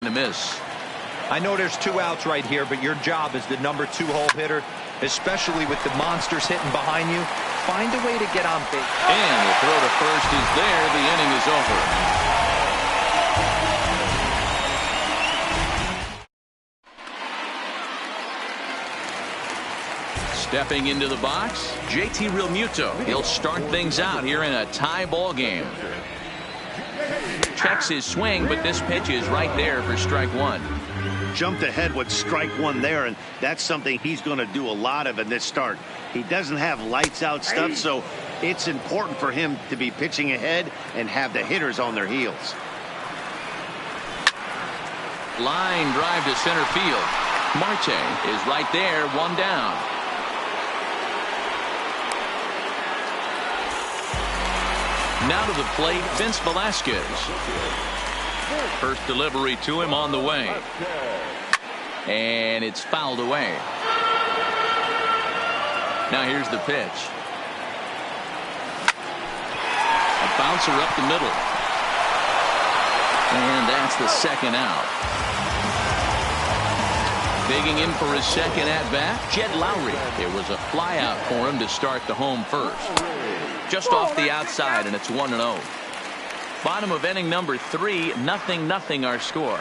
to miss. I know there's 2 outs right here, but your job as the number 2 hole hitter, especially with the monsters hitting behind you, find a way to get on base. And the throw to first is there. The inning is over. Stepping into the box, JT Realmuto. He'll start things out here in a tie ball game. Checks his swing, but this pitch is right there for strike 1. Jumped ahead with strike 1 there, and that's something he's going to do a lot of in this start. He doesn't have lights out stuff, so it's important for him to be pitching ahead and have the hitters on their heels. Line drive to center field. Marte is right there, 1 down. Now to the plate, Vince Velasquez. First delivery to him on the way. And it's fouled away. Now here's the pitch. A bouncer up the middle. And that's the second out. Digging in for his second at-bat, Jed Lowry. It was a flyout for him to start the home first. Just off the outside, and it's 1-0. Bottom of inning number 3, 0-0 our score.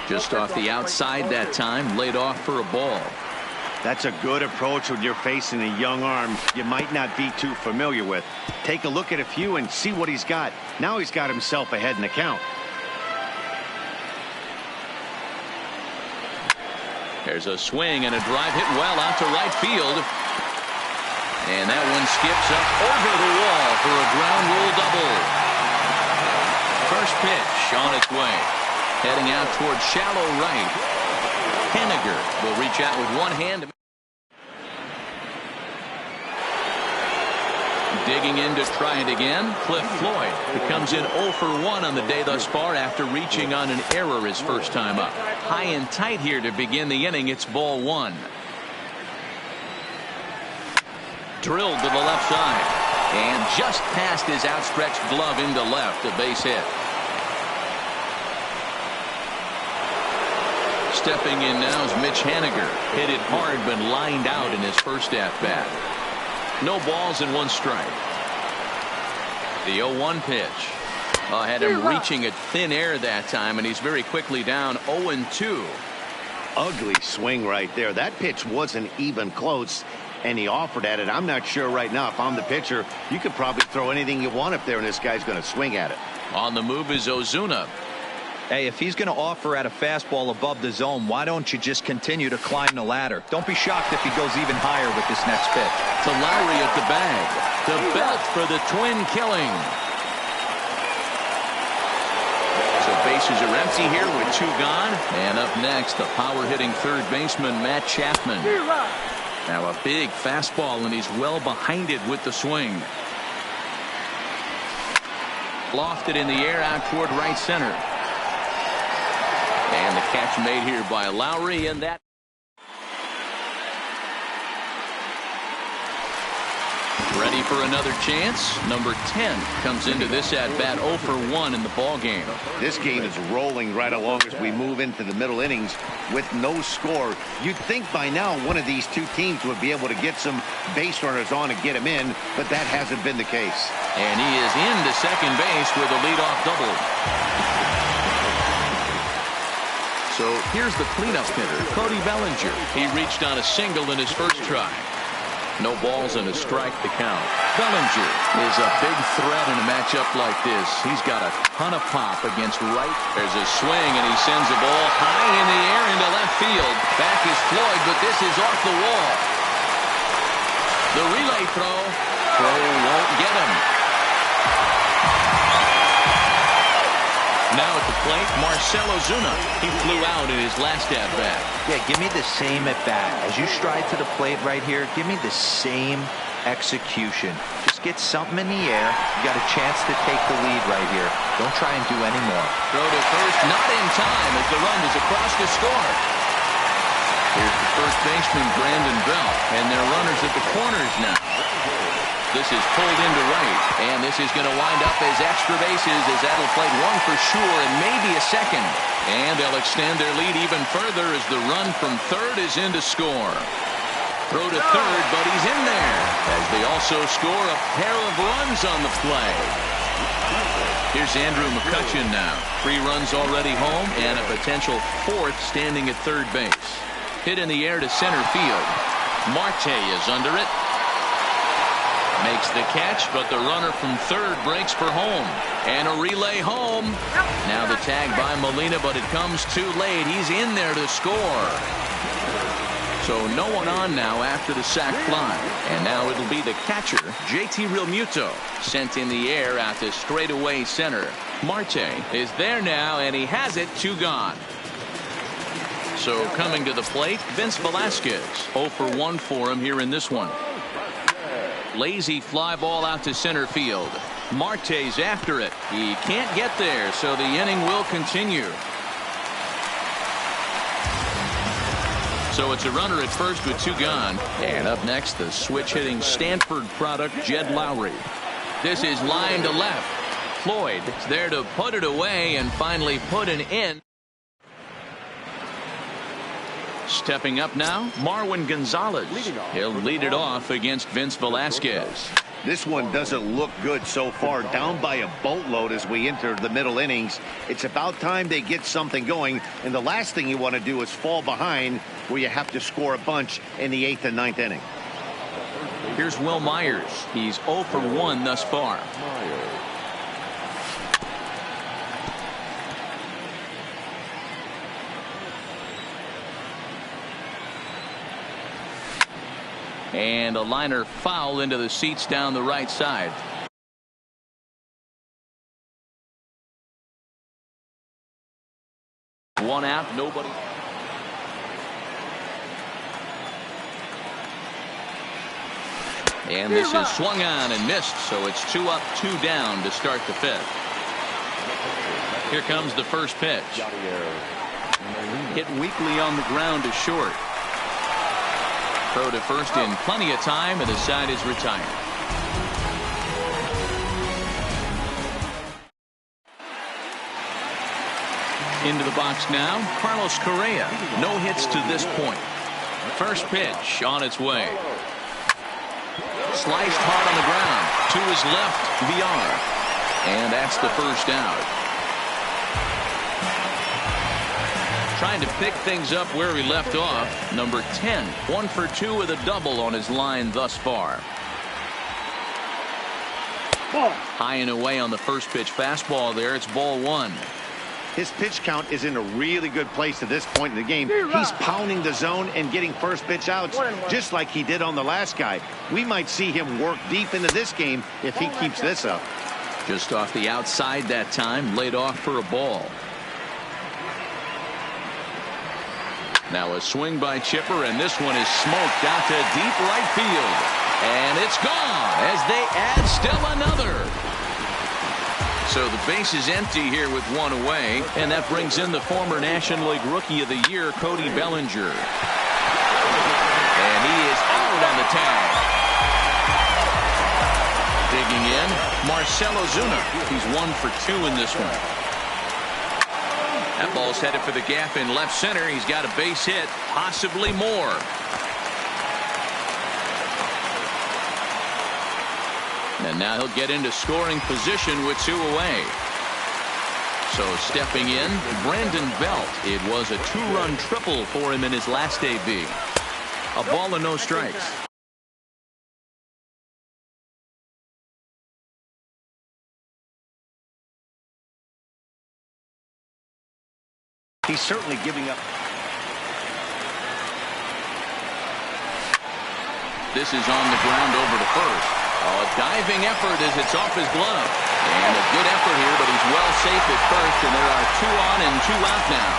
Just off the outside that time, laid off for a ball. That's a good approach when you're facing a young arm you might not be too familiar with. Take a look at a few and see what he's got. Now he's got himself ahead in the count. There's a swing and a drive hit well out to right field. And that one skips up over the wall for a ground rule double. First pitch on its way. Heading out towards shallow right. Henniger will reach out with one hand. Digging in to try it again, Cliff Floyd. He comes in 0 for 1 on the day thus far after reaching on an error his first time up. High and tight here to begin the inning. It's ball 1. Drilled to the left side. And just past his outstretched glove into left, a base hit. Stepping in now is Mitch Haniger. Hit it hard but lined out in his first at-bat. No balls and 1 strike. The 0-1 pitch. Had him reaching at thin air that time, and he's very quickly down 0-2. Ugly swing right there. That pitch wasn't even close, and he offered at it. I'm not sure right now if I'm the pitcher. You could probably throw anything you want up there, and this guy's going to swing at it. On the move is Ozuna. Hey, if he's going to offer at a fastball above the zone, why don't you just continue to climb the ladder? Don't be shocked if he goes even higher with this next pitch. To Lowry at the bag. The belt for the twin killing. So bases are empty here with 2 gone. And up next, the power-hitting third baseman, Matt Chapman. Now a big fastball, and he's well behind it with the swing. Lofted in the air out toward right center. And the catch made here by Lowry, and that. Ready for another chance. Number 10 comes into this at-bat 0 for 1 in the ball game. This game is rolling right along as we move into the middle innings with no score. You'd think by now one of these 2 teams would be able to get some base runners on and get him in, but that hasn't been the case. And he is into second base with a leadoff double. So here's the cleanup hitter, Cody Bellinger. He reached on a single in his first try. No balls and a strike to count. Bellinger is a big threat in a matchup like this. He's got a ton of pop against right. There's a swing, and he sends a ball high in the air into left field. Back is Floyd, but this is off the wall. The relay throw. Throw won't get him. Now at the plate, Marcell Ozuna. He flew out in his last at-bat. Yeah, give me the same at-bat. As you stride to the plate right here, give me the same execution. Just get something in the air. You got a chance to take the lead right here. Don't try and do any more. Throw to first, not in time as the run is across to score. Here's the first baseman, Brandon Belt, and their runners at the corners now. this is pulled into right. And this is going to wind up as extra bases as that'll play one for sure and maybe a second. And they'll extend their lead even further as the run from third is in to score. Throw to third, but he's in there as they also score a pair of runs on the play. Here's Andrew McCutchen now. 3 runs already home and a potential 4th standing at third base. Hit in the air to center field. Marte is under it. Makes the catch, but the runner from third breaks for home. And a relay home. Now the tag by Molina, but it comes too late. He's in there to score. So no one on now after the sac fly. And now it'll be the catcher, JT Realmuto, sent in the air out to straightaway center. Marte is there now, and he has it, 2 gone. So coming to the plate, Vince Velasquez. 0 for 1 for him here in this one. Lazy fly ball out to center field. Marte's after it. He can't get there, so the inning will continue. So it's a runner at first with 2 gone. And up next, the switch-hitting Stanford product, Jed Lowry. This is line to left. Floyd is there to put it away and finally put an in. Stepping up now, Marwin Gonzalez. He'll lead it off against Vince Velasquez. This one doesn't look good so far. Down by a boatload as we enter the middle innings. It's about time they get something going. And the last thing you want to do is fall behind where you have to score a bunch in the 8th and 9th inning. Here's Will Myers. He's 0 for 1 thus far. And a liner foul into the seats down the right side. One out, nobody. And this is swung on and missed, so it's 2 up, 2 down to start the 5th. Here comes the first pitch. Hit weakly on the ground to short. Throw to first in plenty of time, and the side is retired. Into the box now, Carlos Correa. No hits to this point. First pitch on its way. Sliced hard on the ground. To his left, Villar. And that's the first out. Trying to pick things up where he left off. Number 10. 1 for 2 with a double on his line thus far. High and away on the first pitch fastball there. It's ball 1. His pitch count is in a really good place at this point in the game. He's pounding the zone and getting first pitch outs just like he did on the last guy. We might see him work deep into this game if he keeps this up. Just off the outside that time, laid off for a ball. Now a swing by Chipper, and this one is smoked out to deep right field. And it's gone as they add still another. So the base is empty here with 1 away, and that brings in the former National League Rookie of the Year, Cody Bellinger. And he is out on the tag. Digging in, Marcell Ozuna. He's 1 for 2 in this one. That ball's headed for the gap in left center. He's got a base hit, possibly more. And now he'll get into scoring position with 2 away. So stepping in, Brandon Belt. It was a 2-run triple for him in his last AB. A ball and no strikes. He's certainly giving up. This is on the ground over to first. A diving effort as it's off his glove. And a good effort here, but he's well safe at first, and there are 2 on and 2 out now.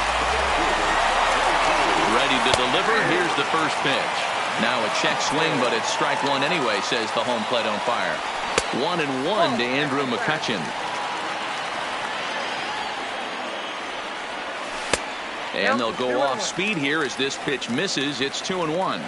Ready to deliver. Here's the first pitch. Now a check swing, but it's strike 1 anyway, says the home plate umpire. 1-1 to Andrew McCutchen. And they'll go off speed here as this pitch misses. It's 2-1.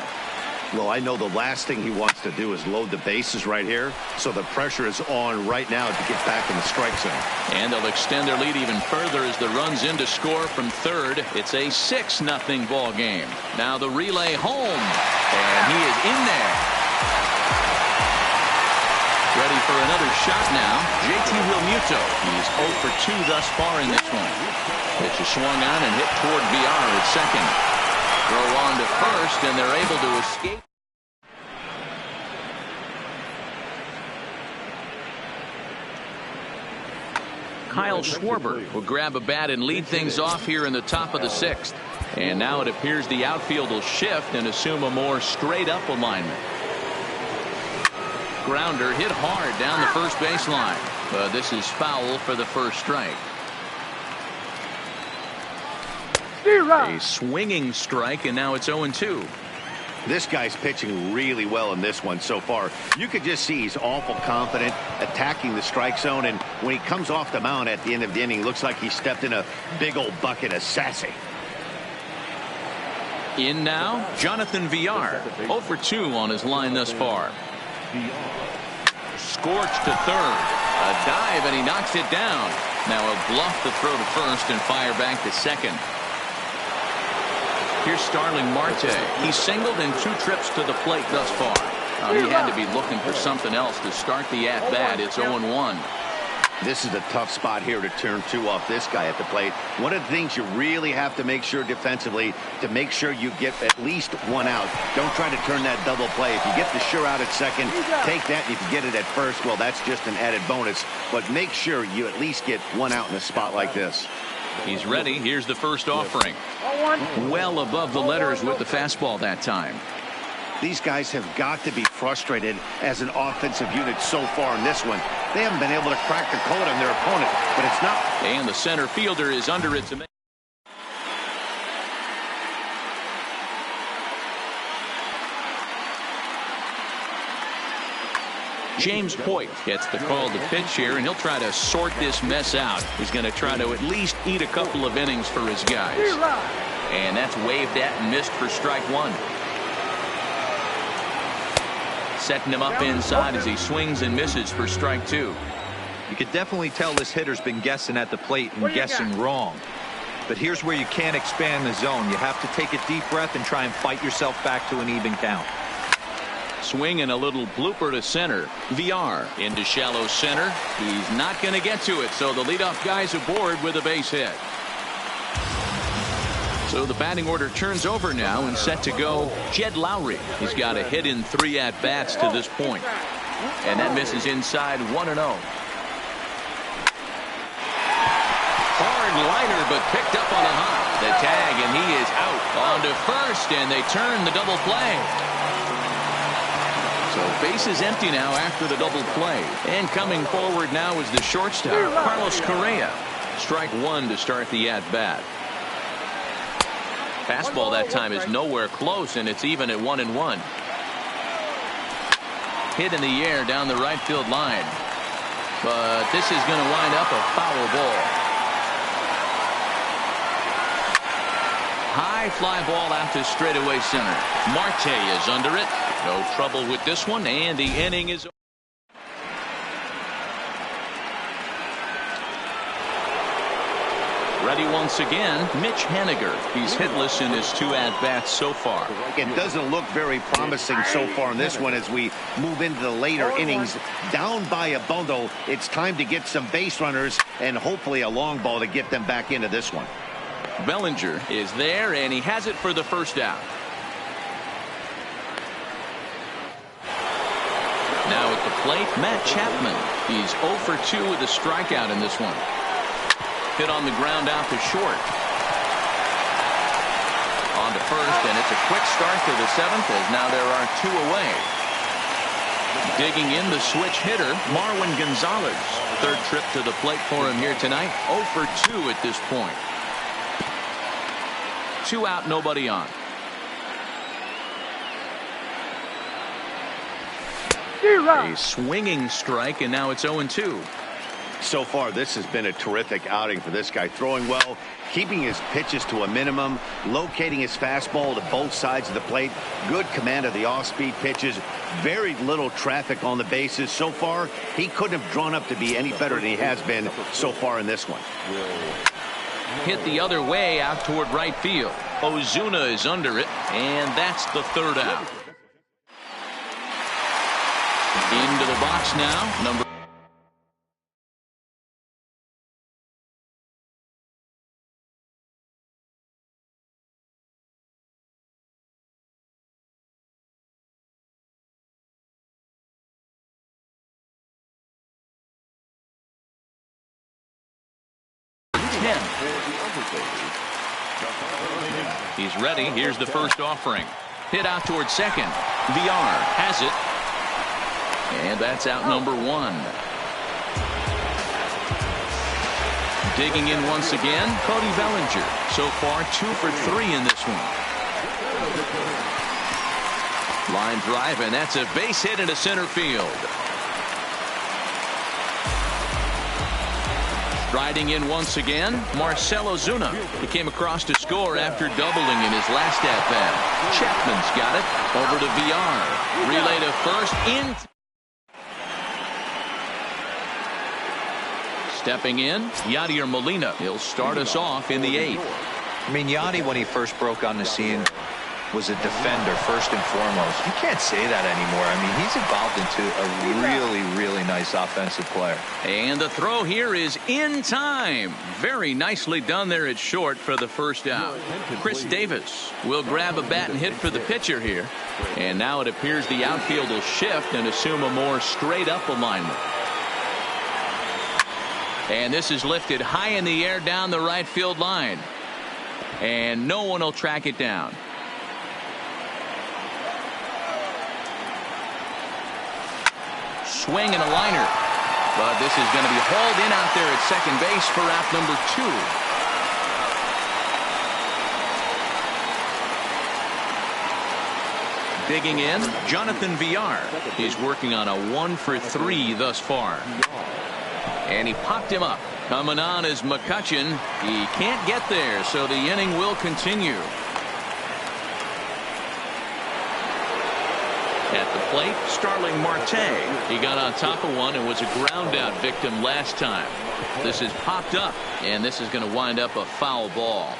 Well, I know the last thing he wants to do is load the bases right here, so the pressure is on right now to get back in the strike zone. And they'll extend their lead even further as the run's in to score from third. It's a 6-0 ball game. Now the relay home, and he is in there. Ready for another shot now, JT Realmuto. He's 0 for 2 thus far in this one. Pitch is swung on and hit toward VR at second. Throw on to first, and they're able to escape. Kyle Schwarber will grab a bat and lead things off here in the top of the 6th. And now it appears the outfield will shift and assume a more straight-up alignment. Grounder hit hard down the first baseline, but this is foul for the first strike. A swinging strike, and now it's 0-2. This guy's pitching really well in this one so far. You could just see he's awful confident attacking the strike zone, and when he comes off the mound at the end of the inning, looks like he stepped in a big old bucket of sassy. In now, Jonathan Villar, 0 for 2 on his line thus far. Scorched to third. A dive, and he knocks it down. Now a bluff to throw to first and fire back to second. Here's Starling Marte. He's singled in 2 trips to the plate thus far. He had to be looking for something else to start the at-bat. It's 0-1. This is a tough spot here to turn 2 off this guy at the plate. One of the things you really have to make sure defensively, to make sure you get at least 1 out. Don't try to turn that double play. If you get the sure out at second, take that, and if you get it at first, well, that's just an added bonus. But make sure you at least get 1 out in a spot like this. He's ready. Here's the first offering. Well above the letters with the fastball that time. These guys have got to be frustrated as an offensive unit so far in this one. They haven't been able to crack the code on their opponent, but it's not. And the center fielder is under it to make. James Hoyt gets the call to pitch here, and he'll try to sort this mess out. He's going to try to at least eat a couple of innings for his guys. And that's waved at and missed for strike 1. Setting him up inside as he swings and misses for strike 2. You could definitely tell this hitter's been guessing at the plate and guessing wrong. But here's where you can't expand the zone. You have to take a deep breath and try and fight yourself back to an even count. Swing and a little blooper to center. VR into shallow center. He's not going to get to it, so the leadoff guy's aboard with a base hit. So the batting order turns over now, and set to go Jed Lowry. He's got a hit in 3 at-bats to this point. And that misses inside 1-0. Hard liner, but picked up on a hop. The tag, and he is out. On to first, and they turn the double play. So base is empty now after the double play. And coming forward now is the shortstop, Carlos Correa. Strike 1 to start the at-bat. Fastball that time is nowhere close, and it's even at 1-1. Hit in the air down the right field line. But this is going to wind up a foul ball. High fly ball out to straightaway center. Marte is under it. No trouble with this one, and the inning is over. Ready once again, Mitch Haniger. He's hitless in his 2 at-bats so far. It doesn't look very promising so far in this one as we move into the later innings. Down by a bundle, it's time to get some base runners and hopefully a long ball to get them back into this one. Bellinger is there, and he has it for the first out. Now at the plate, Matt Chapman. He's 0 for 2 with a strikeout in this one. Hit on the ground out to short. On to first, and it's a quick start to the 7th as now there are 2 away. Digging in the switch hitter, Marwin Gonzalez. 3rd trip to the plate for him here tonight. 0 for 2 at this point. 2 out, nobody on. A swinging strike, and now it's 0-2. So far, this has been a terrific outing for this guy. Throwing well, keeping his pitches to a minimum, locating his fastball to both sides of the plate, good command of the off-speed pitches, very little traffic on the bases. So far, he couldn't have drawn up to be any better than he has been so far in this one. Hit the other way out toward right field. Ozuna is under it, and that's the third out. Into the box now, number 10. He's ready. Here's the first offering. Hit out towards second. VR has it. And that's out number 1. Digging in once again, Cody Bellinger. So far, 2 for 3 in this one. Line drive, and that's a base hit into center field. Riding in once again, Marcell Ozuna. He came across to score after doubling in his last at-bat. Chapman's got it. Over to VR. Relay to first. In. Stepping in, Yadier Molina. He'll start us off in the 8th. I mean, Yadi, when he first broke on the scene, was a defender first and foremost. You can't say that anymore. I mean, he's evolved into a really, really nice offensive player. And the throw here is in time. Very nicely done there at short for the first out. Chris Davis will grab a bat and hit for the pitcher here. And now it appears the outfield will shift and assume a more straight-up alignment. And this is lifted high in the air down the right field line. And no one will track it down. Swing and a liner. But this is going to be hauled in out there at second base for out number 2. Digging in, Jonathan VR. He's working on a 1 for 3 thus far. And he popped him up. Coming on is McCutchen. He can't get there, so the inning will continue. At the plate, Starling Marte. He got on top of one and was a ground out victim last time. This is popped up, and this is going to wind up a foul ball.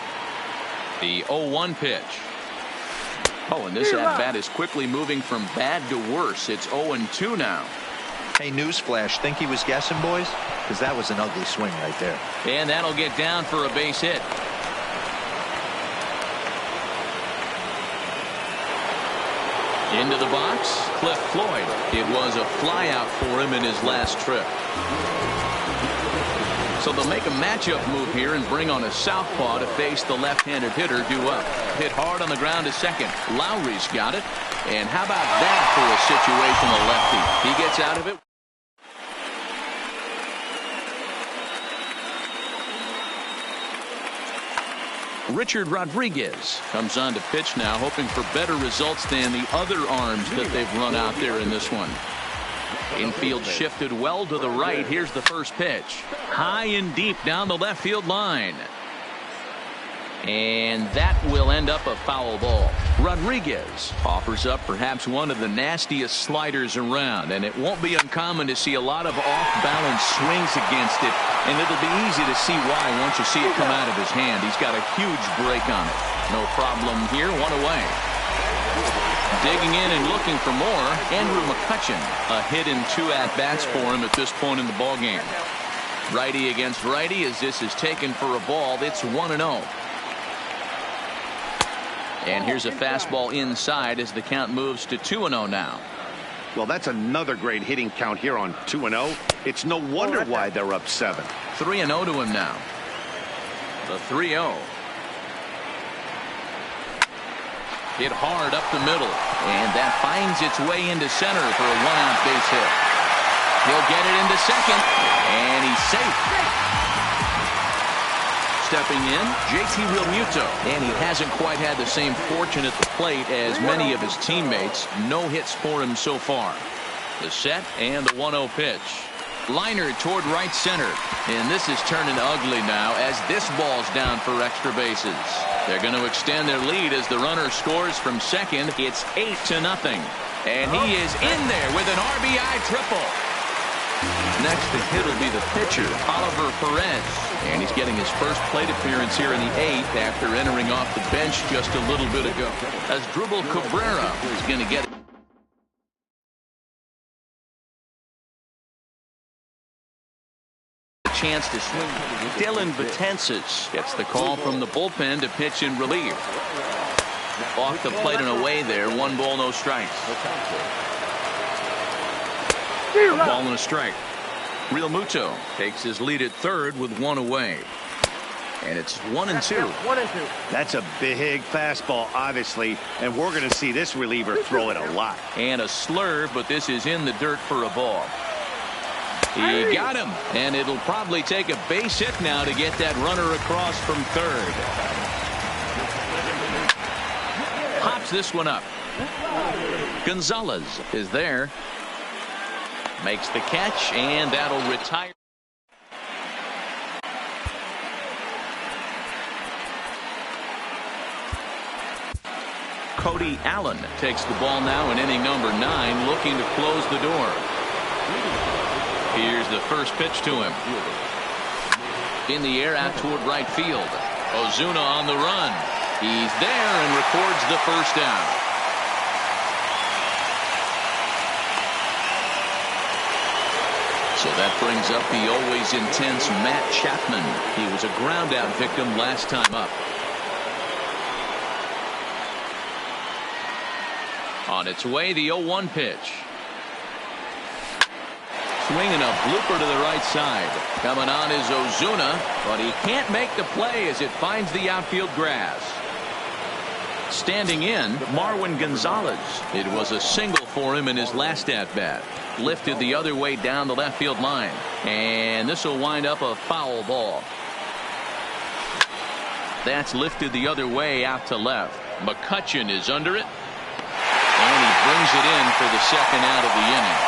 The 0-1 pitch. Oh, and this at-bat is quickly moving from bad to worse. It's 0-2 now. Hey, newsflash, think he was guessing, boys? Because that was an ugly swing right there. And that'll get down for a base hit. Into the box, Cliff Floyd. It was a flyout for him in his last trip. So they'll make a matchup move here and bring on a southpaw to face the left-handed hitter due up. Hit hard on the ground to second. Lowry's got it. And how about that for a situational lefty? He gets out of it. Richard Rodriguez comes on to pitch now, hoping for better results than the other arms that they've run out there in this one. Infield shifted well to the right. Here's the first pitch. High and deep down the left field line. And that will end up a foul ball. Rodriguez offers up perhaps one of the nastiest sliders around, and it won't be uncommon to see a lot of off-balance swings against it, and it'll be easy to see why once you see it come out of his hand. He's got a huge break on it. No problem here, 1 away. Digging in and looking for more, Andrew McCutchen. A hit in 2 at-bats for him at this point in the ballgame. Righty against righty as this is taken for a ball. It's 1-0. And here's a fastball inside as the count moves to 2-0 now. Well, that's another great hitting count here on 2-0. It's no wonder why they're up 7. 3-0 to him now. The 3-0. Hit hard up the middle. And that finds its way into center for a 1-out base hit. He'll get it into second. And he's safe. Stepping in, JT Realmuto. And he hasn't quite had the same fortune at the plate as many of his teammates. No hits for him so far. The set and the 1-0 pitch. Liner toward right center. And this is turning ugly now as this ball's down for extra bases. They're going to extend their lead as the runner scores from second. It's 8-0. And he is in there with an RBI triple. Next to hit will be the pitcher, Oliver Perez. And he's getting his first plate appearance here in the 8th after entering off the bench just a little bit ago. As Dribble Cabrera is going to get chance to swing. Dylan Betances gets the call from the bullpen to pitch in relief. Off the plate and away there. 1 ball, no strikes. A ball and a strike. Real Muto takes his lead at third with 1 away. And it's 1-2. That's a big fastball, obviously, and we're going to see this reliever throw it a lot. And a slurve, but this is in the dirt for a ball. He got him, and it'll probably take a base hit now to get that runner across from third. Pops this one up. Gonzalez is there. Makes the catch, and that'll retire. Cody Allen takes the ball now in inning number 9, looking to close the door. Here's the first pitch to him. In the air out toward right field. Ozuna on the run. He's there and records the first down. So that brings up the always intense Matt Chapman. He was a ground out victim last time up. On its way, the 0-1 pitch. Swinging a blooper to the right side. Coming on is Ozuna, but he can't make the play as it finds the outfield grass. Standing in, Marwin Gonzalez. It was a single for him in his last at-bat. Lifted the other way down the left field line. And this will wind up a foul ball. That's lifted the other way out to left. McCutchen is under it. And he brings it in for the second out of the inning.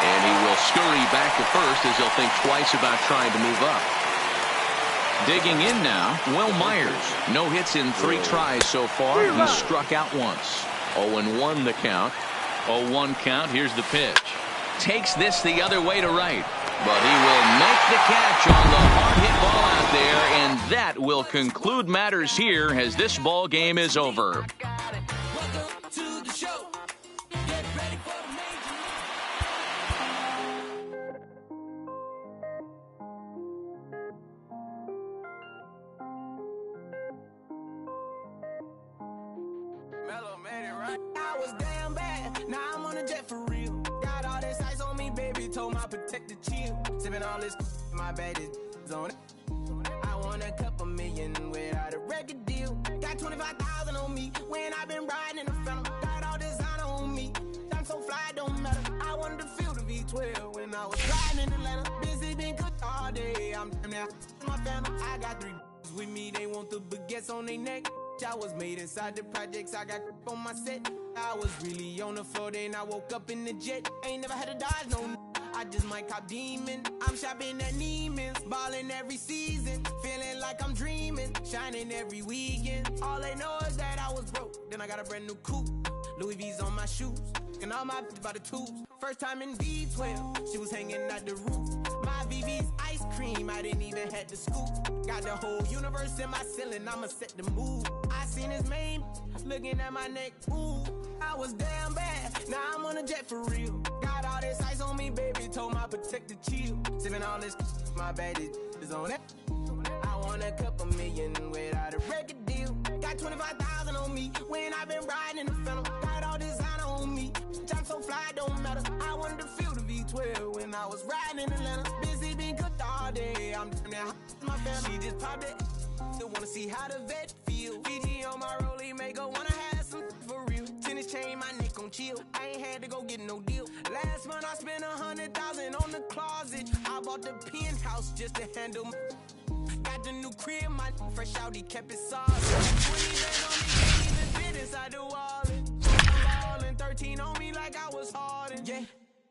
And he will scurry back to first as he'll think twice about trying to move up. Digging in now, Will Myers. No hits in 3 tries so far. He struck out once. 0-1 the count. 0-1 count. Here's the pitch. Takes this the other way to right. But he will make the catch on the hard hit ball out there. And that will conclude matters here as this ball game is over. I was damn bad, now I'm on a jet for real. Got all this ice on me, baby, told my protector chill. Sipping all this, my bad is on it. I want a couple million without a record deal. Got 25,000 on me when I've been riding in the phantom. Got all designer on me, I'm so fly, don't matter. I wanted to feel the V12 when I was riding in Atlanta. Busy been cooked all day, I'm now my family. I got 3 with me, they want the baguettes on their neck. I was made inside the projects, I got on my set. I was really on the floor, then I woke up in the jet. Ain't never had to dodge, no. I just might cop demon. I'm shopping at Neiman's, balling every season. Feeling like I'm dreaming, shining every weekend. All they know is that I was broke, then I got a brand new coupe. Louis V's on my shoes, and all my by the tubes. First time in V12, she was hanging at the roof. My VV's ice cream, I didn't even have to scoop. Got the whole universe in my ceiling, I'ma set the mood. I seen his main, looking at my neck, ooh. I was damn bad, now I'm on a jet for real. Got all this ice on me, baby, told my protector chill. Sipping all this, my bad is on it. I want a couple million without a record deal. Got 25,000 on me when I've been riding in the phantom. Got all designer on me, I'm so fly, don't matter. I wanted to feel the V12 when I was riding in Atlanta. Busy been cooked all day, I'm now my family. She just popped it, still wanna see how the vet feel. Fiji on my rollie, make her wanna have some for real. Tennis chain, my neck on chill. I ain't had to go get no deal. Last month I spent 100,000 on the closet. I bought the penthouse just to handle my. Got the new crib, my fresh out, he kept it solid. 20 bands on me, can't even fit inside the wallet. Ballin' 13 on me like I was Harden. Yeah,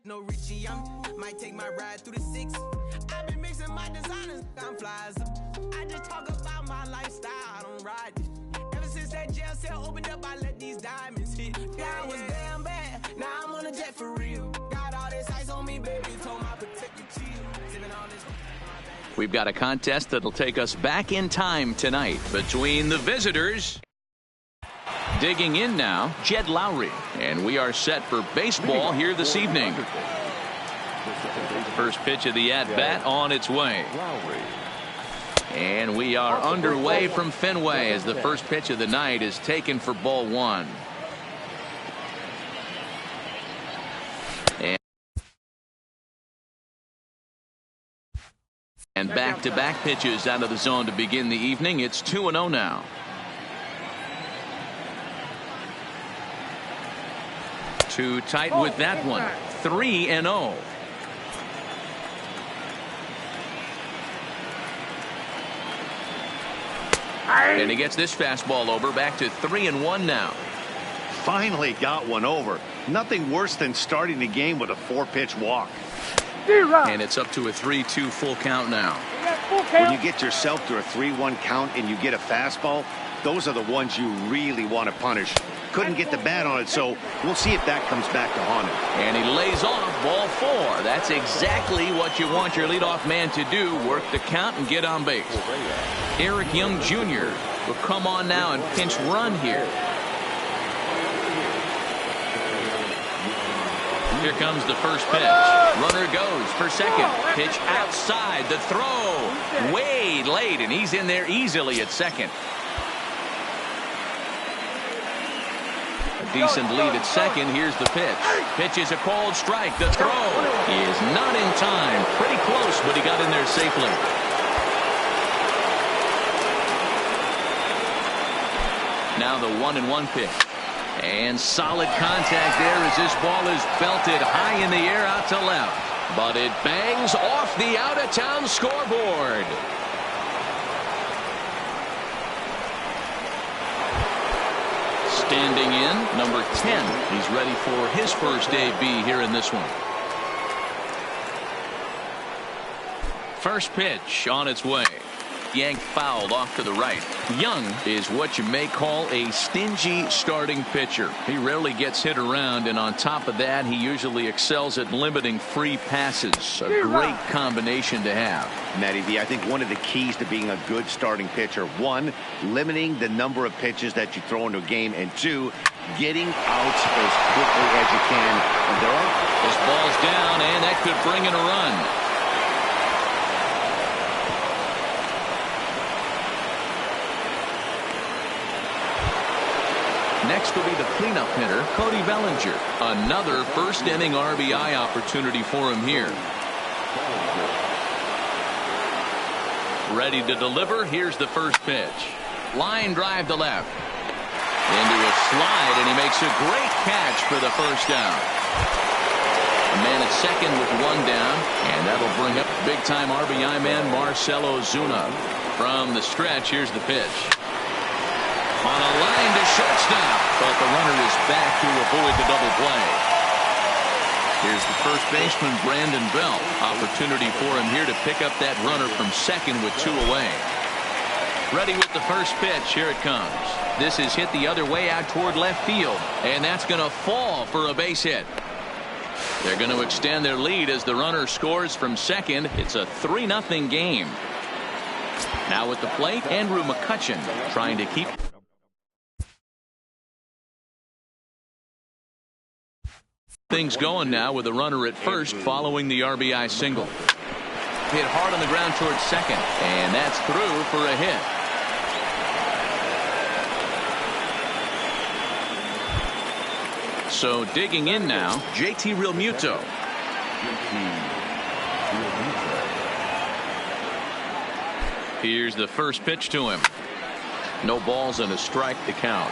No Richie, might take my ride through the six. I've been mixing my designers, I'm flies. I just talk about my lifestyle, I don't ride it. Ever since that jail cell opened up, I let these diamonds hit. Yeah, I was damn bad, now I'm on a jet for real. Got all this ice on me, baby, told my protector chill. Sipping all this. We've got a contest that'll take us back in time tonight between the visitors. Digging in now, Jed Lowry. And we are set for baseball here this evening. First pitch of the at-bat on its way. And we are underway from Fenway as the first pitch of the night is taken for ball one. And back-to-back pitches out of the zone to begin the evening. It's 2-0 now. Too tight with that one. 3-0. And he gets this fastball over. Back to 3-1 now. Finally got one over. Nothing worse than starting the game with a 4-pitch walk. And it's up to a 3-2 full count now. When you get yourself to a 3-1 count and you get a fastball, those are the ones you really want to punish. Couldn't get the bat on it, so we'll see if that comes back to haunt him. And he lays off ball 4. That's exactly what you want your leadoff man to do. Work the count and get on base. Eric Young Jr. will come on now and pinch run here. Here comes the first pitch. Runner goes for second. Pitch outside. The throw way late, and he's in there easily at second. A decent lead at second. Here's the pitch. Pitch is a called strike. The throw is not in time. Pretty close, but he got in there safely. Now the 1-1 pitch. And solid contact there as this ball is belted high in the air out to left. But it bangs off the out-of-town scoreboard. Standing in, number 10. He's ready for his first AB here in this one. First pitch on its way. Yanked fouled off to the right. Young is what you may call a stingy starting pitcher. He rarely gets hit around, and on top of that, he usually excels at limiting free passes. A great combination to have. Matty V, I think one of the keys to being a good starting pitcher, 1, limiting the number of pitches that you throw into a game, and 2, getting outs as quickly as you can. This ball's down, and that could bring in a run. Next will be the cleanup hitter, Cody Bellinger. Another first-inning RBI opportunity for him here. Ready to deliver. Here's the first pitch. Line drive to left. Into a slide, and he makes a great catch for the first down. A man at second with one down, and that'll bring up big-time RBI man Marcell Ozuna. From the stretch, here's the pitch. On a line to shortstop, but the runner is back to avoid the double play. Here's the first baseman, Brandon Bell. Opportunity for him here to pick up that runner from second with 2 away. Ready with the first pitch. Here it comes. This is hit the other way out toward left field, and that's going to fall for a base hit. They're going to extend their lead as the runner scores from second. It's a 3-0 game. Now at the plate, Andrew McCutchen trying to keep things going now with a runner at first following the RBI single. Hit hard on the ground towards second, and that's through for a hit. So digging in now, JT Realmuto. Here's the first pitch to him. No balls and a strike to count.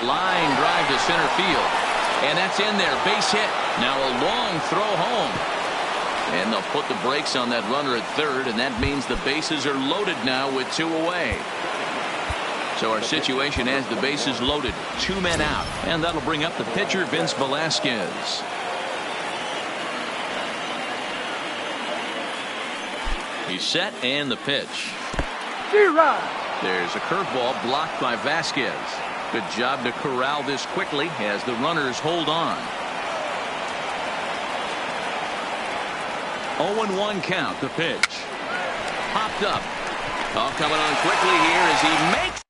Line drive to center field, and that's in there. Base hit. Now a long throw home. And they'll put the brakes on that runner at third, and that means the bases are loaded now with 2 away. So our situation has the bases loaded, 2 men out, and that'll bring up the pitcher, Vince Velasquez. He's set, and the pitch. There's a curveball blocked by Vasquez. Good job to corral this quickly as the runners hold on. 0-1 count, the pitch. Popped up. Oh, coming on quickly here as he makes.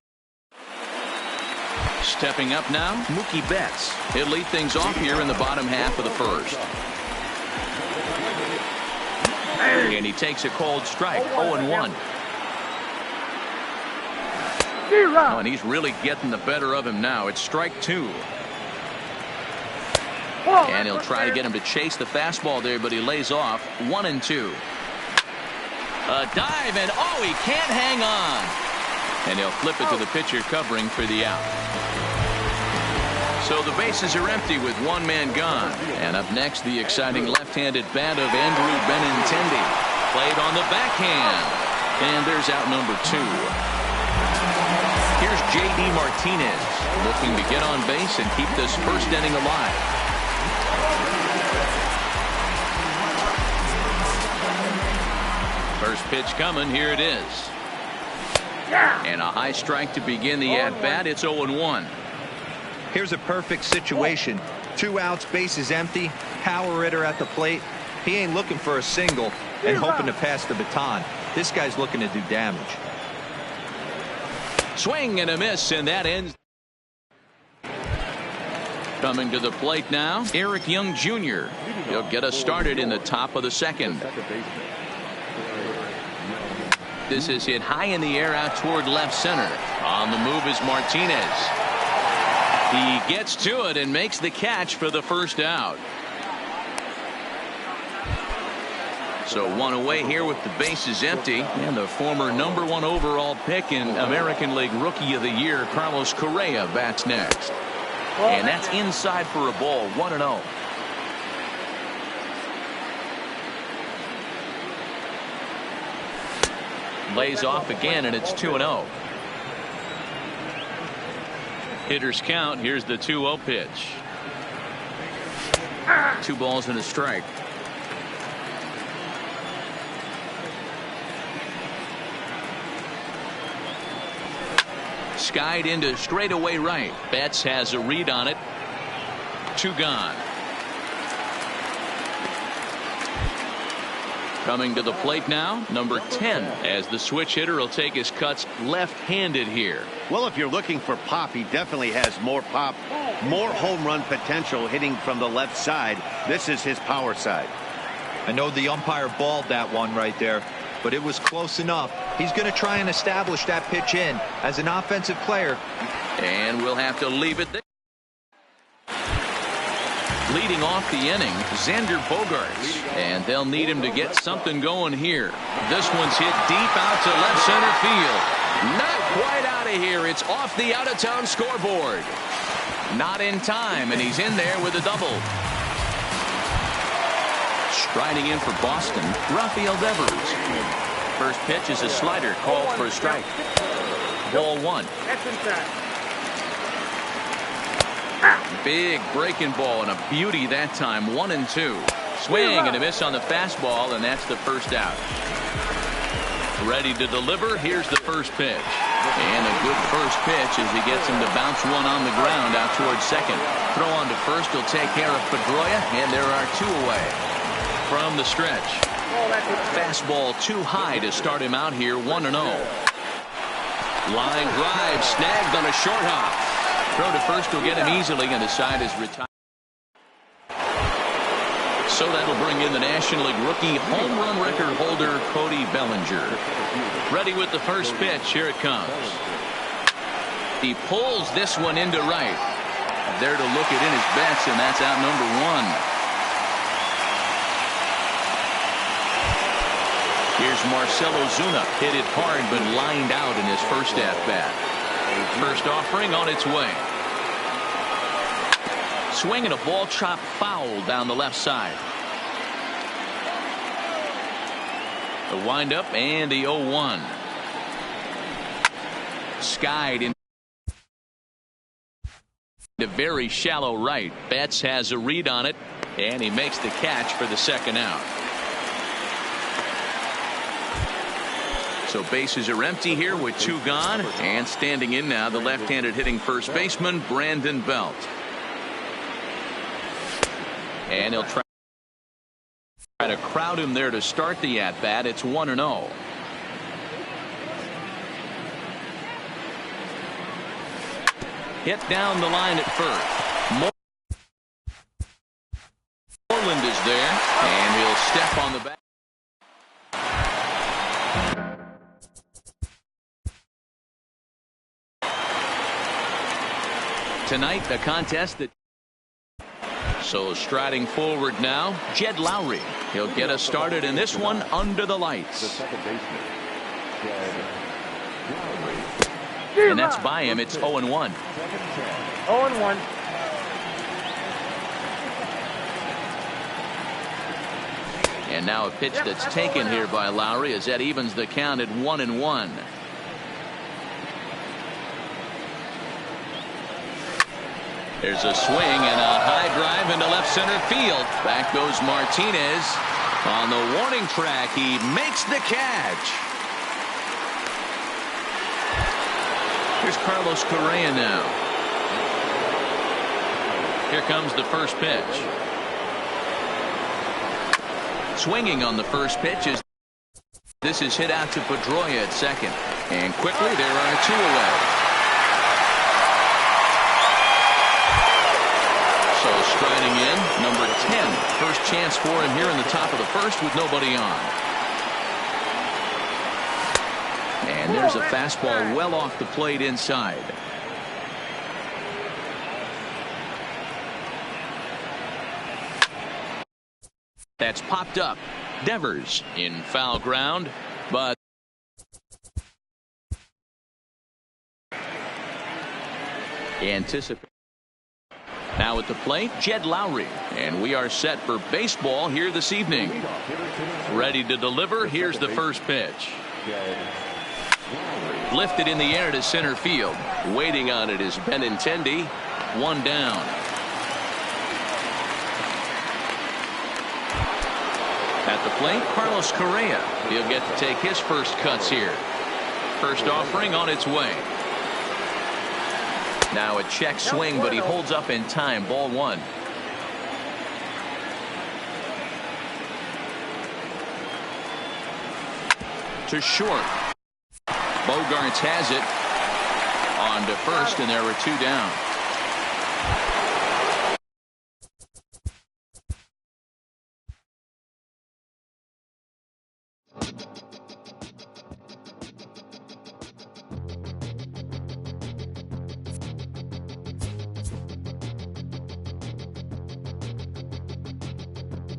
Stepping up now, Mookie Betts. He'll lead things off here in the bottom half of the first. And he takes a cold strike, 0-1. Oh, and he's really getting the better of him now. It's strike 2. And he'll try to get him to chase the fastball there, but he lays off. 1-2. A dive, and oh, he can't hang on. And he'll flip it to the pitcher covering for the out. So the bases are empty with 1 man gone. And up next, the exciting left-handed bat of Andrew Benintendi. Played on the backhand. And there's out number 2. Here's J.D. Martinez looking to get on base and keep this first inning alive. First pitch coming. Here it is. And a high strike to begin the at-bat. It's 0-1. Here's a perfect situation. 2 outs, bases empty, power hitter at the plate. He ain't looking for a single and hoping to pass the baton. This guy's looking to do damage. Swing and a miss, and that ends. Coming to the plate now, Eric Young Jr. He'll get us started in the top of the second. This is hit high in the air out toward left center. On the move is Martinez. He gets to it and makes the catch for the first out. So 1 away here with the bases empty, and the former #1 overall pick in American League Rookie of the Year, Carlos Correa, bats next. And that's inside for a ball. 1-0. Lays off again, and it's 2-0. Hitters count. Here's the 2-0 pitch. 2 balls and a strike. Skied into straightaway right. Betts has a read on it. 2 gone. Coming to the plate now, number 10, as the switch hitter will take his cuts left-handed here. Well, if you're looking for pop, he definitely has more pop, more home run potential hitting from the left side. This is his power side. I know the umpire balled that one right there, but it was close enough. He's going to try and establish that pitch in as an offensive player. And we'll have to leave it there. Leading off the inning, Xander Bogaerts, and they'll need him to get something going here. This one's hit deep out to left center field. Not quite out of here. It's off the out-of-town scoreboard. Not in time, and he's in there with a double. Striding in for Boston, Rafael Devers. First pitch is a slider called for a strike. Ball 1. Big breaking ball and a beauty that time. 1-2. Swing and a miss on the fastball, and that's the first out. Ready to deliver. Here's the first pitch. And a good first pitch as he gets him to bounce one on the ground out towards second. Throw on to first will take care of Pedroia, and there are 2 away. From the stretch. Fastball too high to start him out here. 1-0. Line drive snagged on a short hop. Throw to first will get him easily, and the side is retired. So that'll bring in the National League rookie home run record holder Cody Bellinger. Ready with the first pitch. Here it comes. He pulls this one into right. There to look it in his bets, and that's out number 1. Here's Marcell Ozuna. Hit it hard, but lined out in his first at-bat. First offering on its way. Swinging a ball chopped foul down the left side. The windup and the 0-1. Skied in a very shallow right. Betts has a read on it, and he makes the catch for the second out. So bases are empty here with 2 gone, and standing in now the left-handed hitting first baseman Brandon Belt. And he'll try to crowd him there to start the at-bat. It's 1-0. Hit down the line at first. Moreland is there, and he'll step on the back. Tonight, the contest that. So striding forward now, Jed Lowry. He'll get us started in this one under the lights. The second baseman, Jed Lowry. And that's by him. It's 0-1. 0-1. And now a pitch that's taken here by Lowry as that evens the count at 1-1. There's a swing and a high drive into left center field. Back goes Martinez. On the warning track, he makes the catch. Here's Carlos Correa now. Here comes the first pitch. Swinging on the first pitch is this is hit out to Pedroia at second. And quickly there are 2 away. So striding in, number 10. First chance for him here in the top of the first with nobody on. And there's a fastball well off the plate inside. That's popped up. Devers in foul ground, but anticipate. Now at the plate, Jed Lowry, and we are set for baseball here this evening. Ready to deliver. Here's the first pitch. Lifted in the air to center field. Waiting on it is Benintendi. 1 down. At the plate, Carlos Correa. He'll get to take his first cuts here. First offering on its way. Now a check swing, but he holds up in time. Ball 1. To short. Bogarts has it. On to first, and there were 2 down.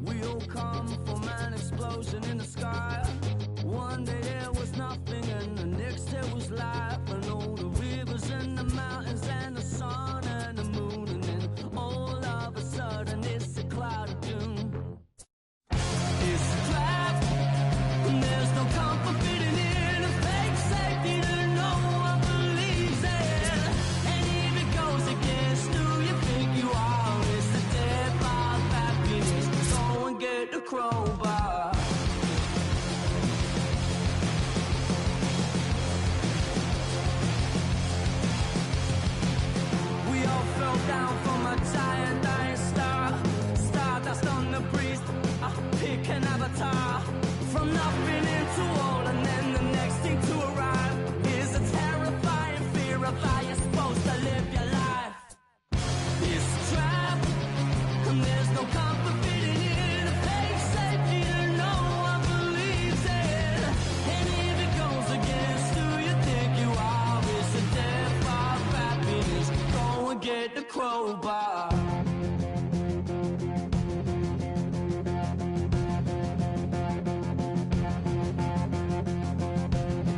We'll come from an explosion in the sky. One day there was nothing, and the next there was life. And all the rivers and the mountains and the sun and the moon, and then all of a sudden it's a cloud of doom. It's a trap, and there's no comfort fitting in a fake safety that no one believes in. And if it goes against who you think you are, it's the death of happiness. Go and get the crowbar. We all fell down from a giant dying star. Stardust on the breeze, pick an avatar. From nothing into all, and then the next thing to arrive is a terrifying fear of how you're supposed to live your life. It's a trap, and there's no comfort fitting in a fake safety that no one believes in. And if it goes against who you think you are, it's a death of happiness. Go and get the crowbar.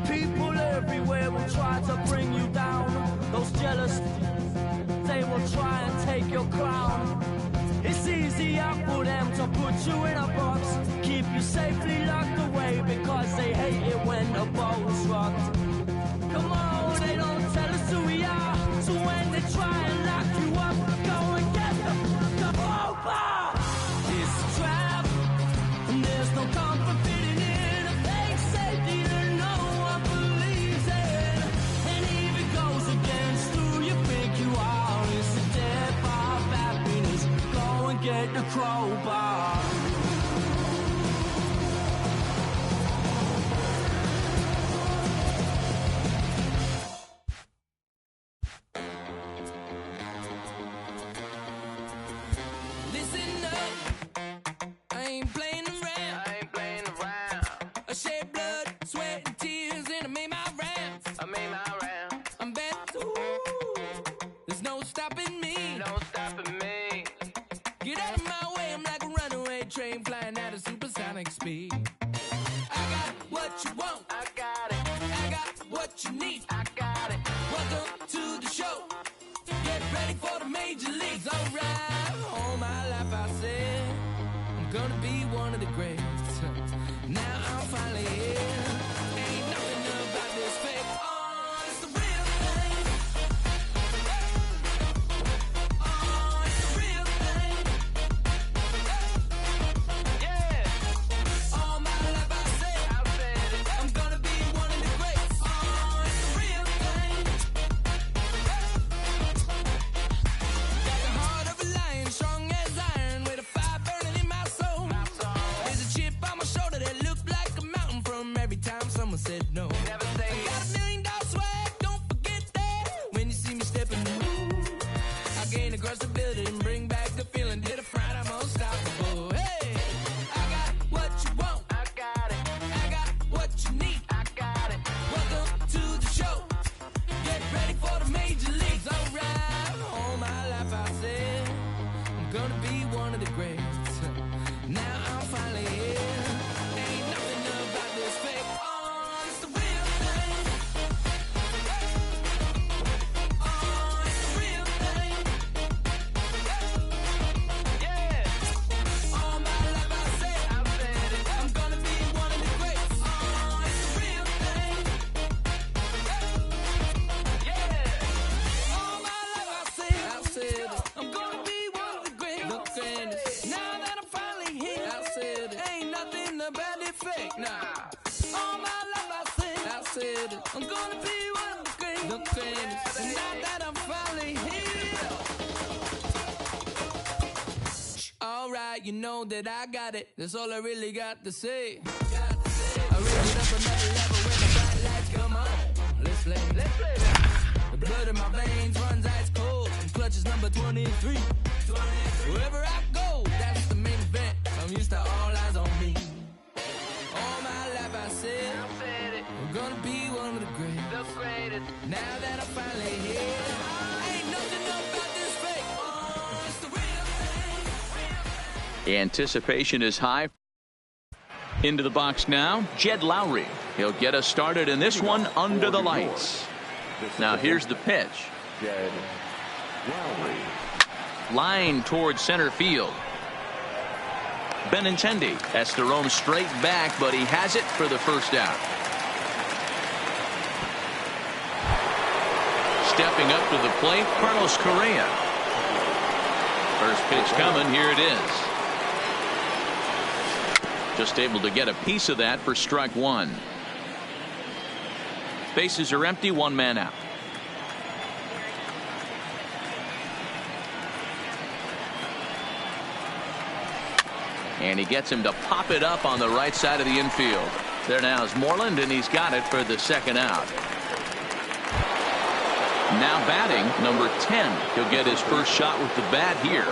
People everywhere will try to bring you down. Those jealous, they will try and take your crown. It's easier for them to put you in a box, keep you safely locked away, because at a supersonic speed. I got what you want, I got it. I got what you need, I got it. Welcome to the show. Get ready for the major leagues, alright. All my life I said I'm gonna be one of the greats. Now I'm finally here. Ain't nothing about this fake. Oh, it's the real thing. Oh, it's the real thing. Yeah. All my life I said it. I'm gonna be one of the greats. Oh, it's the real thing. Got the heart of a lion, strong as iron, with a fire burning in my soul. There's a chip on my shoulder that looked like a mountain from every time someone said no. Never say I got $1 million swag, don't forget that. When you see me stepping the move, I gain across the building and bring back the feeling that a fright I'm unstoppable. Hey, I got what you want, I got it. I got what you need, I got it. Welcome to the show. Get ready for the major leagues, alright. All my life I said I'm gonna be one of the greats. Now I'm finally here. Ain't nothing about this fake. Oh, it's the real thing. Oh, it's the real thing. Yeah. All my life I said it. I'm gonna be one of the greats. Oh, it's the real thing. Yeah. All my life I said it. I'm gonna be one of the greats. Look at it. Now that I'm finally here, I said it. Ain't nothing about it fake, nah. All my life I said it. I'm gonna be one of the greats. Look at it. And now that I'm finally here. Alright, you know that I got it. That's all I really got to say. I raise it up another level when the bright lights come on. Let's play. The blood in my veins runs ice cold. And clutches number 23. Wherever I go, that's the main event. I'm used to all eyes on me. All my life I said it. I'm gonna be one of the greatest. Now that I'm finally here, ain't nothing about this fake. Oh, it's the real thing. Anticipation is high. Into the box now, Jed Lowry. He'll get us started in this one under the lights. Now here's the pitch. Jed Lowry. Line towards center field. Benintendi has to roam straight back, but he has it for the first out. Stepping up to the plate, Carlos Correa. First pitch coming, here it is. Just able to get a piece of that for strike one. Bases are empty, one man out. And he gets him to pop it up on the right side of the infield. There now is Moreland, and he's got it for the second out. Now batting, number 10. He'll get his first shot with the bat here.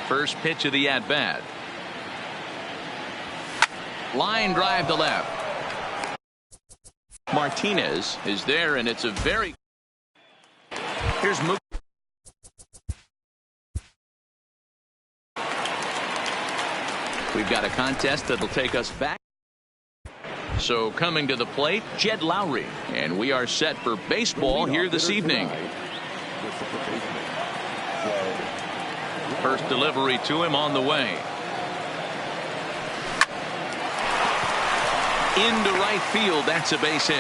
First pitch of the at-bat. Line drive to left. Martinez is there, and it's a very... Here's Mookie. We've got a contest that'll take us back. So coming to the plate, Jed Lowry. And we are set for baseball here this evening. First delivery to him on the way. Into right field, that's a base hit.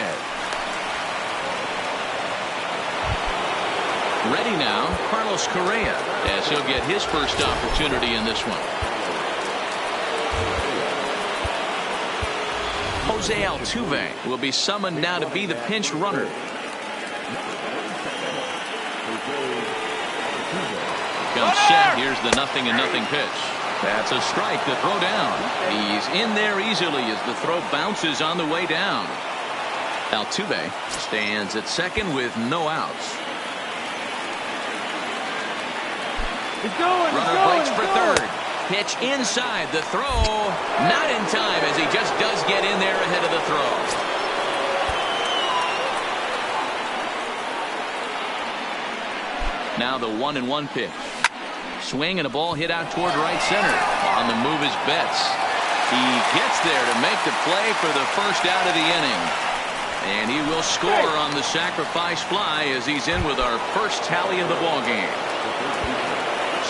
Ready now, Carlos Correa, as he'll get his first opportunity in this one. Jose Altuve will be summoned now to be the pinch runner. Comes set. Here's the 0-0 pitch. That's a strike to throw down. He's in there easily as the throw bounces on the way down. Altuve stands at second with no outs. Runner breaks for third. Pitch inside. The throw not in time as he just does get in there ahead of the throw. Now the 1-1 pitch. Swing and a ball hit out toward right center. On the move is Betts. He gets there to make the play for the first out of the inning. And he will score on the sacrifice fly as he's in with our first tally of the ball game.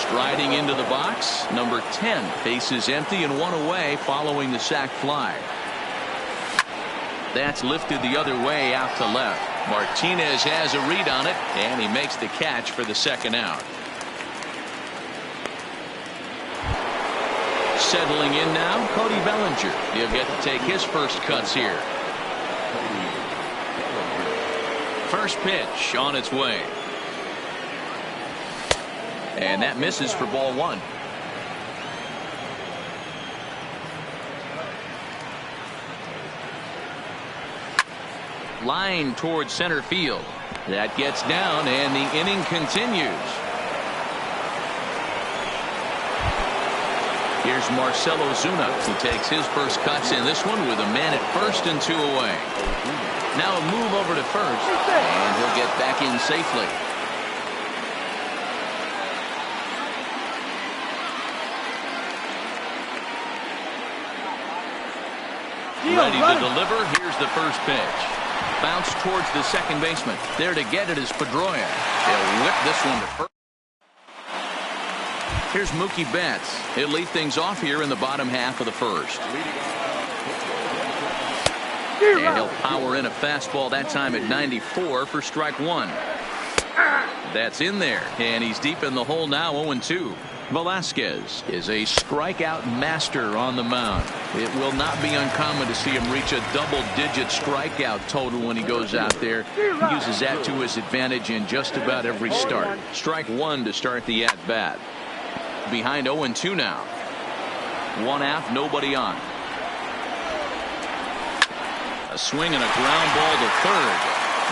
Striding into the box, number 10. Base is empty and one away following the sac fly. That's lifted the other way out to left. Martinez has a read on it, and he makes the catch for the second out. Settling in now, Cody Bellinger. He'll get to take his first cuts here. First pitch on its way. And that misses for ball one. Line towards center field. That gets down, and the inning continues. Here's Marcell Ozuna, who takes his first cuts in this one with a man at first and 2 away. Now a move over to first, and he'll get back in safely. Ready to deliver. Here's the first pitch. Bounce towards the second baseman. There to get it is Pedroia. He'll whip this one to first. Here's Mookie Betts. He'll lead things off here in the bottom half of the first. And he'll power in a fastball that time at 94 for strike one. That's in there, and he's deep in the hole now, 0-2. Velasquez is a strikeout master on the mound. It will not be uncommon to see him reach a double-digit strikeout total when he goes out there. He uses that to his advantage in just about every start. Strike one to start the at-bat. Behind 0-2 now. One out, nobody on. A swing and a ground ball to third,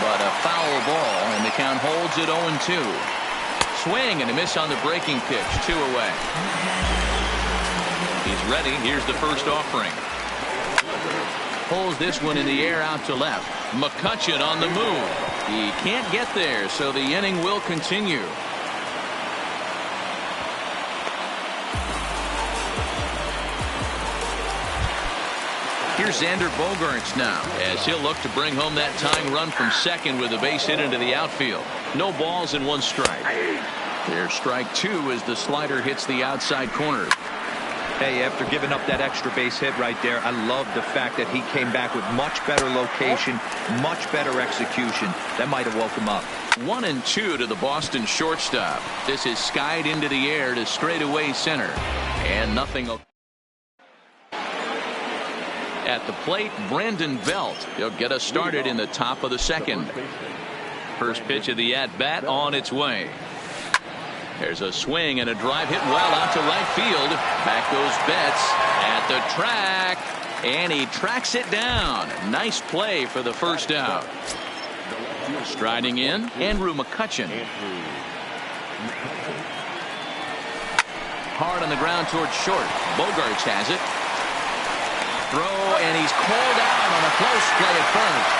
but a foul ball, and the count holds at 0-2. Swing and a miss on the breaking pitch, 2 away. He's ready. Here's the first offering. Pulls this one in the air out to left. McCutchen on the move. He can't get there, so the inning will continue. Here's Xander Bogaerts now, as he'll look to bring home that tying run from second with a base hit into the outfield. No balls and 1 strike. There's strike 2 as the slider hits the outside corner. Hey, after giving up that extra base hit right there, I love the fact that he came back with much better location, much better execution. That might have woke him up. 1-2 to the Boston shortstop. This is skied into the air to straightaway center, and nothing. At the plate, Brandon Belt. He'll get us started in the top of the second. First pitch of the at-bat on its way. There's a swing and a drive hit well out to right field. Back goes Betts at the track, and he tracks it down. Nice play for the first out. Striding in, Andrew McCutchen. Hard on the ground towards short. Bogaerts has it. Throw, and he's called out on a close play at first.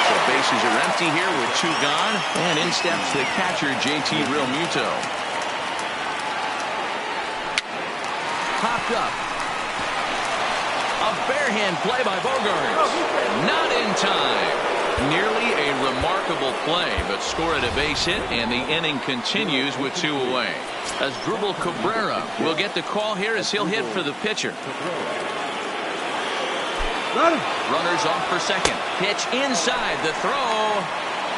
So bases are empty here with 2 gone, and in steps the catcher, JT Realmuto. Popped up. A barehand play by Bogaerts. Not in time. Nearly a remarkable play, but scored a base hit, and the inning continues with 2 away. Asdrubal Cabrera will get the call here as he'll hit for the pitcher. Runners off for second. Pitch inside. The throw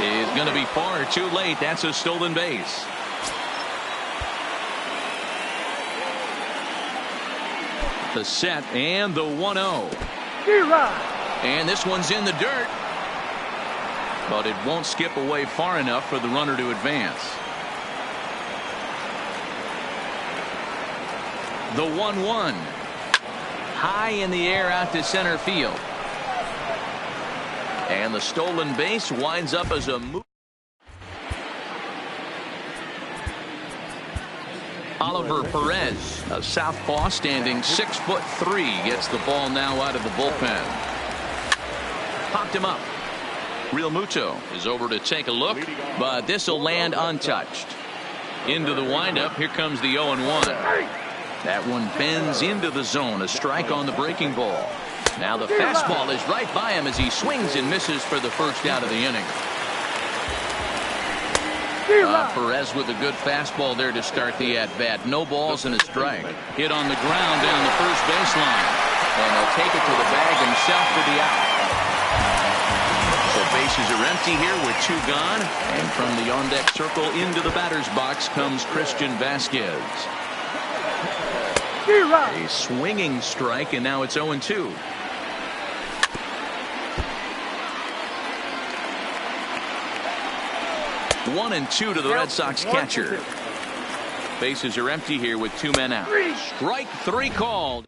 is going to be far too late. That's a stolen base. The set and the 1-0. And this one's in the dirt. But it won't skip away far enough for the runner to advance. The 1-1. High in the air out to center field. And the stolen base winds up as a move. Oliver Perez, a southpaw standing 6'3", gets the ball now out of the bullpen. Popped him up. Real Muto is over to take a look, but this will land untouched. Into the windup. Here comes the 0-1. That one bends into the zone. A strike on the breaking ball. Now the fastball is right by him as he swings and misses for the first out of the inning. Perez with a good fastball there to start the at-bat. No balls and a strike. Hit on the ground down the first baseline. And they'll take it to the bag himself for the out. So bases are empty here with 2 gone. And from the on-deck circle into the batter's box comes Christian Vasquez. A swinging strike, and now it's 0-2. One and 2 to the Red Sox catcher. Bases are empty here with 2 men out. Strike 3 called.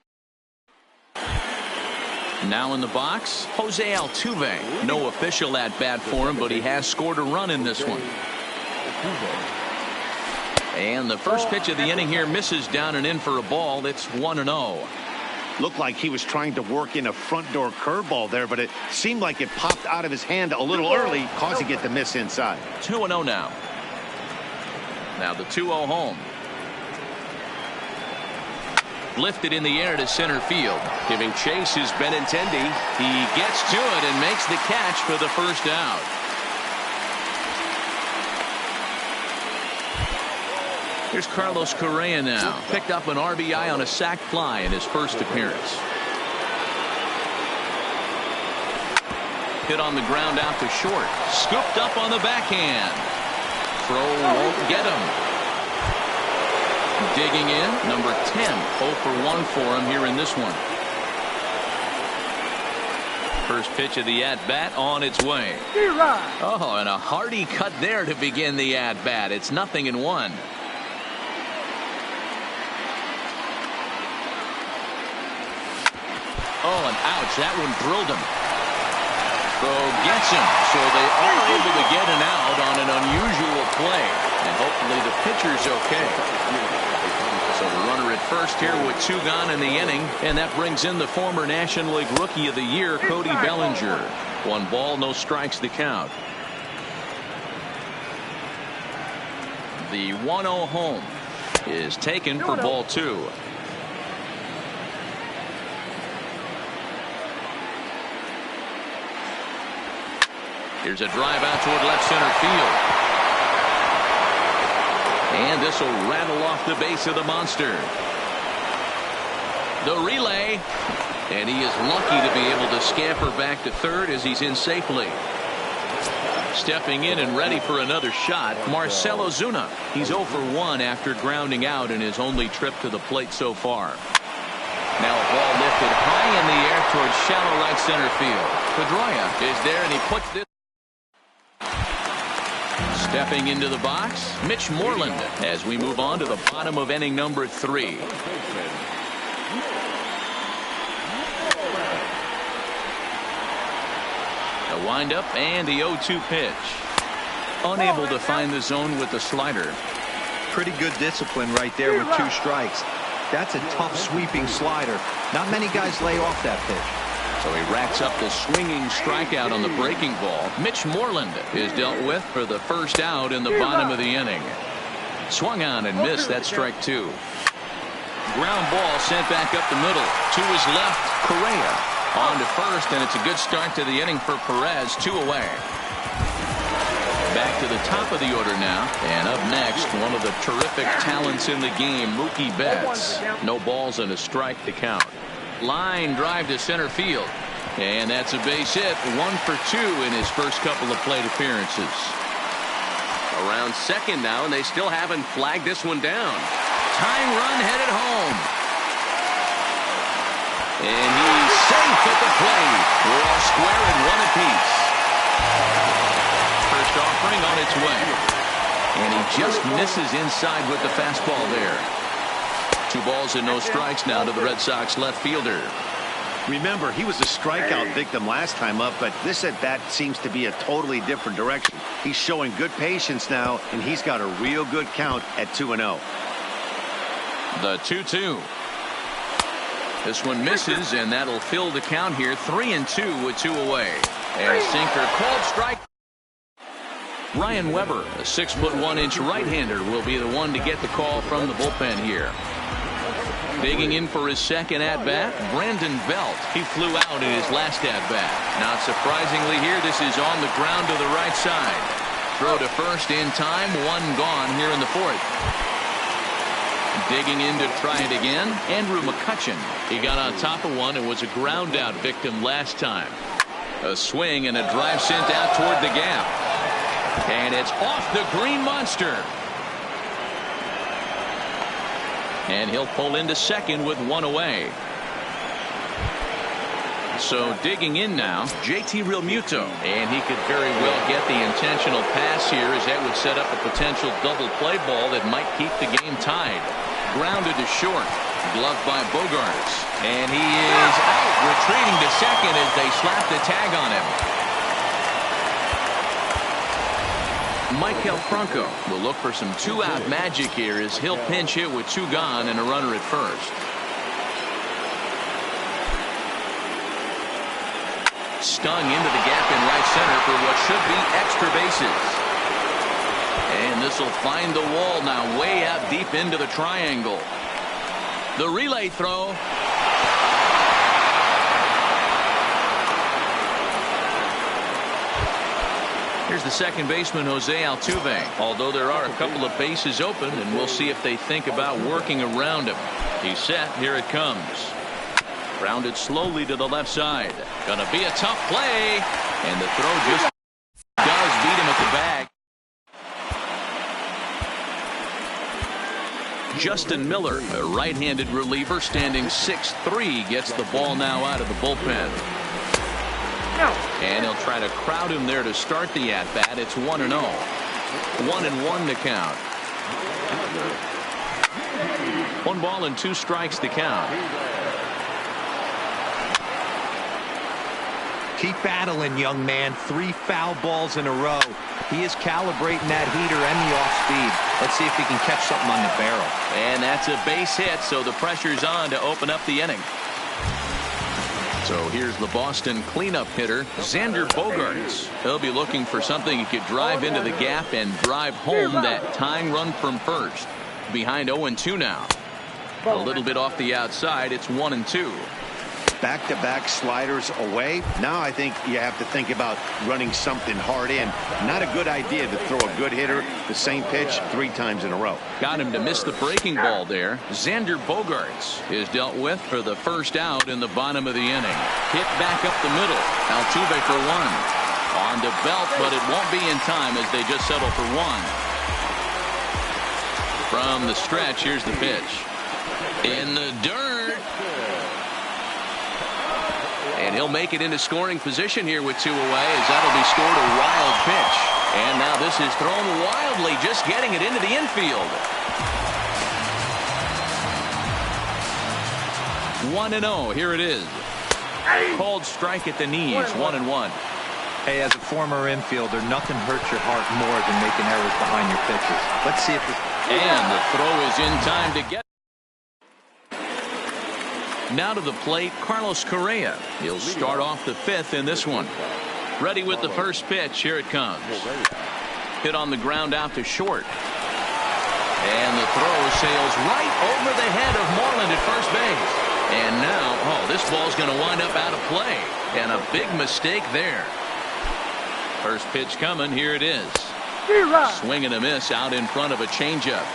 Now in the box, Jose Altuve. No official at bat for him, but he has scored a run in this one. And the first pitch of the inning here misses down and in for a ball. It's 1-0. Looked like he was trying to work in a front door curveball there, but it seemed like it popped out of his hand a little early, causing it to miss inside. 2-0 now. Now the 2-0 home. Lifted in the air to center field. Giving chase is Benintendi. He gets to it and makes the catch for the first out. Here's Carlos Correa now. Picked up an RBI on a sac fly in his first appearance. Hit on the ground out to short. Scooped up on the backhand. Throw won't get him. Digging in, number 10. 0 for 1 for him here in this one. First pitch of the at-bat on its way. Oh, and a hearty cut there to begin the at-bat. It's 0-1. Oh, and ouch, that one drilled him. Throw gets him, so they are able to get an out on an unusual play. And hopefully the pitcher's okay. So the runner at first here with 2 gone in the inning, and that brings in the former National League Rookie of the Year, Cody Bellinger. 1 ball, no strikes the count. The 1-0 home is taken for ball 2. Here's a drive out toward left center field. And this will rattle off the base of the monster. The relay. And he is lucky to be able to scamper back to third as he's in safely. Stepping in and ready for another shot, Marcell Ozuna. He's 0 for 1 after grounding out in his only trip to the plate so far. Now a ball lifted high in the air towards shallow right center field. Pedroia is there, and he puts this. Stepping into the box, Mitch Moreland, as we move on to the bottom of inning number 3. A windup and the 0-2 pitch. Unable to find the zone with the slider. Pretty good discipline right there with 2 strikes. That's a tough sweeping slider. Not many guys lay off that pitch. So he racks up the swinging strikeout on the breaking ball. Mitch Moreland is dealt with for the first out in the bottom of the inning. Swung on and missed. That's strike 2. Ground ball sent back up the middle. To his left, Correa on to first, and it's a good start to the inning for Perez. 2 away. Back to the top of the order now, and up next, one of the terrific talents in the game, Mookie Betts. No balls and a strike to count. Line drive to center field, and that's a base hit. 1 for 2 in his first couple of plate appearances. Around second now, and they still haven't flagged this one down. Tying run headed home, and he's safe at the plate. We're all square at 1 apiece. First offering on its way, and he just misses inside with the fastball there. 2 balls and no strikes now to the Red Sox left fielder. Remember, he was a strikeout victim last time up, but this at bat seems to be a totally different direction. He's showing good patience now, and he's got a real good count at 2-0. The 2-2. This one misses, and that'll fill the count here. 3-2 with 2 away. And a sinker, called strike. Ryan Weber, a 6'1" right-hander, will be the one to get the call from the bullpen here. Digging in for his second at-bat, Brandon Belt. He flew out in his last at-bat. Not surprisingly here, this is on the ground to the right side. Throw to first in time, one gone here in the fourth. Digging in to try it again, Andrew McCutcheon. He got on top of one and was a ground-out victim last time. A swing and a drive sent out toward the gap. And it's off the green monster. And he'll pull into second with one away. So digging in now, JT Realmuto. And he could very well get the intentional pass here, as that would set up a potential double play ball that might keep the game tied. Grounded to short. Gloved by Bogarts. And he is out, retreating to second as they slap the tag on him. Maikel Franco will look for some two-out magic here as he'll pinch hit with two gone and a runner at first. Stung into the gap in right center for what should be extra bases. And this will find the wall now, way out deep into the triangle. The relay throw. Here's the second baseman, Jose Altuve. Although there are a couple of bases open, and we'll see if they think about working around him. He's set. Here it comes. Grounded slowly to the left side. Gonna be a tough play. And the throw just does beat him at the bag. Justin Miller, a right-handed reliever, standing 6'3", gets the ball now out of the bullpen. And he'll try to crowd him there to start the at-bat. It's 1-0. 1-1 to count. 1 ball and 2 strikes to count. Keep battling, young man. 3 foul balls in a row. He is calibrating that heater and the off speed. Let's see if he can catch something on the barrel. And that's a base hit, so the pressure's on to open up the inning. So here's the Boston cleanup hitter, Xander Bogaerts. He'll be looking for something he could drive into the gap and drive home that tying run from first. Behind 0-2 now. A little bit off the outside. It's 1-2. Back-to-back sliders away. Now I think you have to think about running something hard in. Not a good idea to throw a good hitter the same pitch 3 times in a row. Got him to miss the breaking ball there. Xander Bogaerts is dealt with for the first out in the bottom of the inning. Hit back up the middle. Altuve for 1. On to Belt, but it won't be in time as they just settle for 1. From the stretch, here's the pitch. In the dirt. And he'll make it into scoring position here with 2 away, as that'll be scored a wild pitch. And now this is thrown wildly, just getting it into the infield. 1-0. Here it is. Called strike at the knees. 1-1. Hey, as a former infielder, nothing hurts your heart more than making errors behind your pitches. Let's see if it... And the throw is in time to get. Now to the plate, Carlos Correa. He'll start off the 5th in this one. Ready with the first pitch. Here it comes. Hit on the ground out to short. And the throw sails right over the head of Moreland at first base. And now, this ball's going to wind up out of play. And a big mistake there. First pitch coming. Here it is. Swing and a miss out in front of a changeup.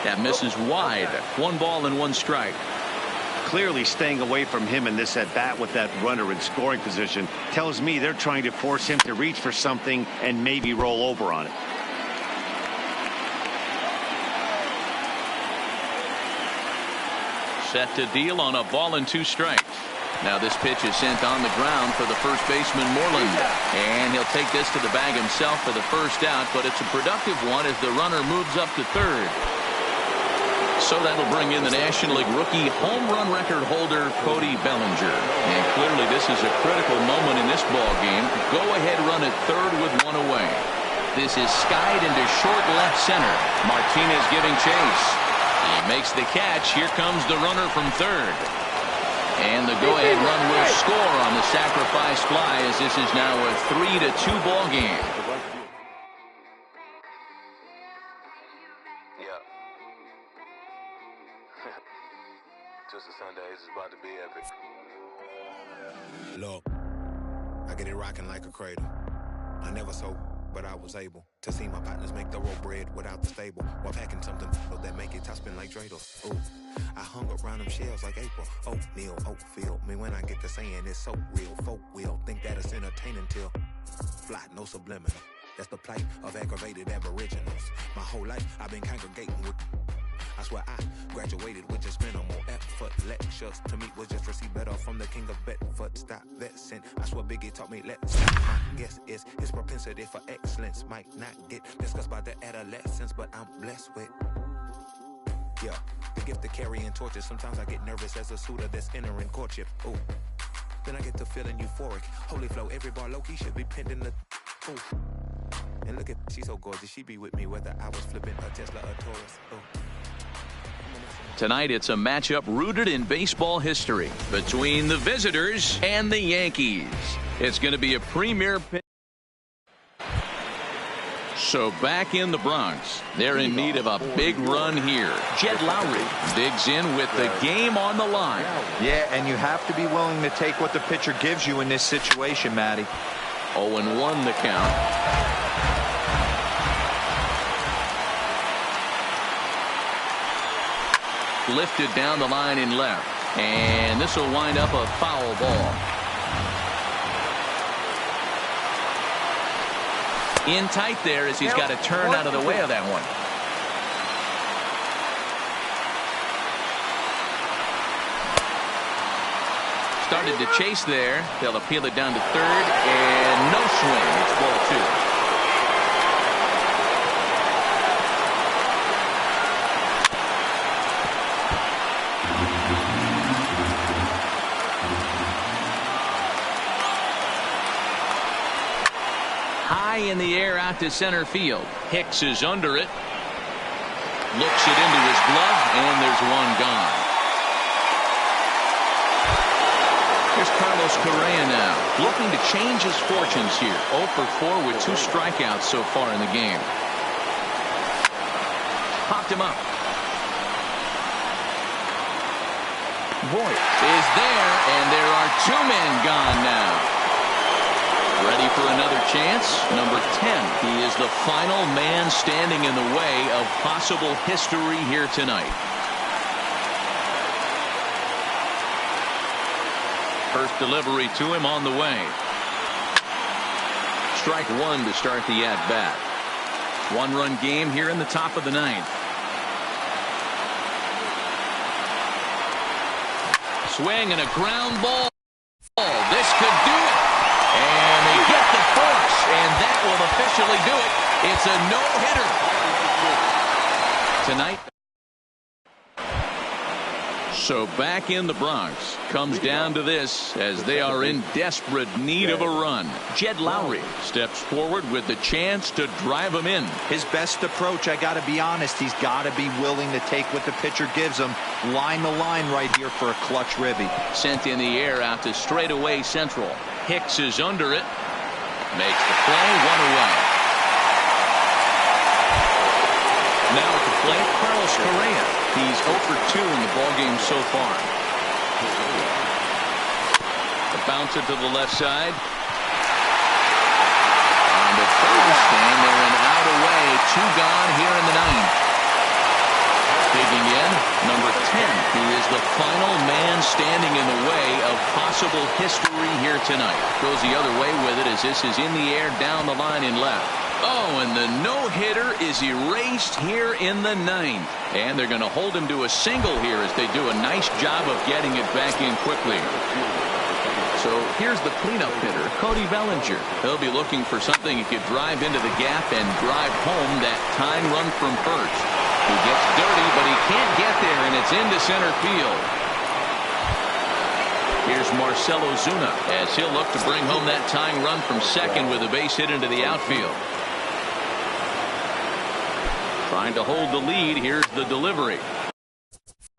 That misses wide. 1 ball and 1 strike. Clearly staying away from him in this at-bat with that runner in scoring position tells me they're trying to force him to reach for something and maybe roll over on it. Set to deal on a ball and 2 strikes. Now this pitch is sent on the ground for the first baseman, Moreland. And he'll take this to the bag himself for the first out, but it's a productive one as the runner moves up to third. So that'll bring in the National League rookie home run record holder, Cody Bellinger. And clearly this is a critical moment in this ball game. Go ahead run at third with 1 away. This is skied into short left center. Martinez giving chase. He makes the catch. Here comes the runner from third. And the go-ahead run will score on the sacrifice fly, as this is now a 3-2 ball game. Yeah. Just a Sunday. It's about to be epic. Look, I get it rocking like a cradle. I never sold, but I was able to see my partners make the road bread without the stable, while packing something that make it top spin like dreidels. Ooh, I hung around them shells like April. Oatmeal, oatfield. Me when I get to saying it's so real. Folk will think that it's entertaining till fly, no subliminal. That's the plight of aggravated aboriginals. My whole life I've been congregating with. I swear I graduated with just minimal effort. Lectures to me was just receive better from the king of Bedford. Stop vexing. I swear Biggie taught me let's. My guess is his propensity for excellence might not get discussed by the adolescents, but I'm blessed with. Yeah, the gift of carrying torches. Sometimes I get nervous as a suitor that's entering courtship. Ooh, then I get to feeling euphoric. Holy flow, every bar low-key should be pinned in the. Ooh, and look at, she's so gorgeous. She be with me whether I was flipping a Tesla or Taurus. Ooh. Tonight, it's a matchup rooted in baseball history between the visitors and the Yankees. It's going to be a premier pitch. So back in the Bronx, they're in need of a big run here. Jed Lowry digs in with the game on the line. Yeah, and you have to be willing to take what the pitcher gives you in this situation, Matty. 0-1 the count. Lifted down the line in left, and this will wind up a foul ball. In tight there as he's got to turn out of the way of that one. Started to chase there. They'll appeal it down to third, and no swing. It's ball 2. In the air out to center field. Hicks is under it. Looks it into his glove, and there's one gone. Here's Carlos Correa now, looking to change his fortunes here. 0 for 4 with 2 strikeouts so far in the game. Popped him up. Voit is there, and there are 2 men gone now. Ready for another chance? Number 10. He is the final man standing in the way of possible history here tonight. First delivery to him on the way. Strike 1 to start the at-bat. 1-run game here in the top of the 9th. Swing and a ground ball. This could do it. And they get the force, and that will officially do it. It's a no-hitter tonight. So back in the Bronx, comes down to this as they are in desperate need of a run. Jed Lowry steps forward with the chance to drive him in. His best approach, I got to be honest, he's got to be willing to take what the pitcher gives him. Line the line right here for a clutch ribby. Sent in the air out to straightaway central. Hicks is under it. Makes the play, 1 away. Now at the plate, Carlos Correa. He's 0 for 2 in the ballgame so far. The bouncer to the left side. On to first, and they're an out away. 2 gone here in the 9th. Digging in, number 10. He is the final man standing in the way of possible history here tonight. Goes the other way with it as this is in the air down the line in left. Oh, and the no-hitter is erased here in the 9th. And they're going to hold him to a single here as they do a nice job of getting it back in quickly. So here's the cleanup hitter, Cody Bellinger. He'll be looking for something he could drive into the gap and drive home that tying run from first. He gets dirty, but he can't get there, and it's into center field. Here's Marcell Ozuna as he'll look to bring home that tying run from second with a base hit into the outfield. Trying to hold the lead. Here's the delivery.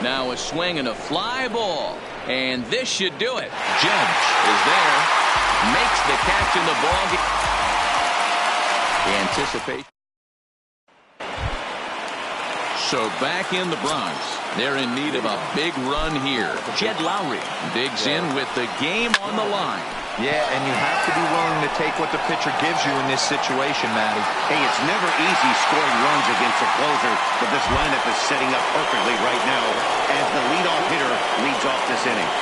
Now a swing and a fly ball. And this should do it. Judge is there. Makes the catch in the ball game. Anticipation. So back in the Bronx. They're in need of a big run here. Jed Lowry digs in with the game on the line. Yeah, and you have to be willing to take what the pitcher gives you in this situation, Matty. Hey, it's never easy scoring runs against a closer, but this lineup is setting up perfectly right now as the leadoff hitter leads off this inning.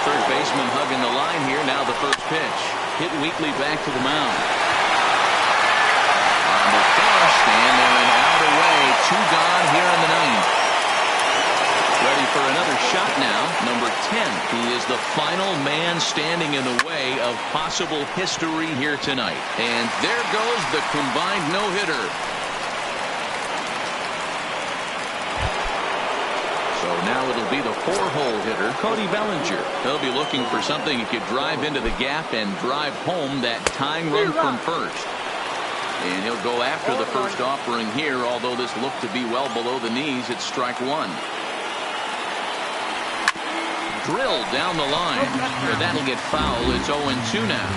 Third baseman hugging the line here. Now the first pitch. Hit weakly back to the mound. On the first, and they're an out away. 2 gone here in the ninth. Ready for another shot now. Number 10. He is the final man standing in the way of possible history here tonight. And there goes the combined no-hitter. So now it'll be the 4-hole hitter, Cody Bellinger. He'll be looking for something he could drive into the gap and drive home that tying run from first. And he'll go after the first offering here, although this looked to be well below the knees. It's strike 1. Drilled down the line, but that'll get foul. It's 0-2 now.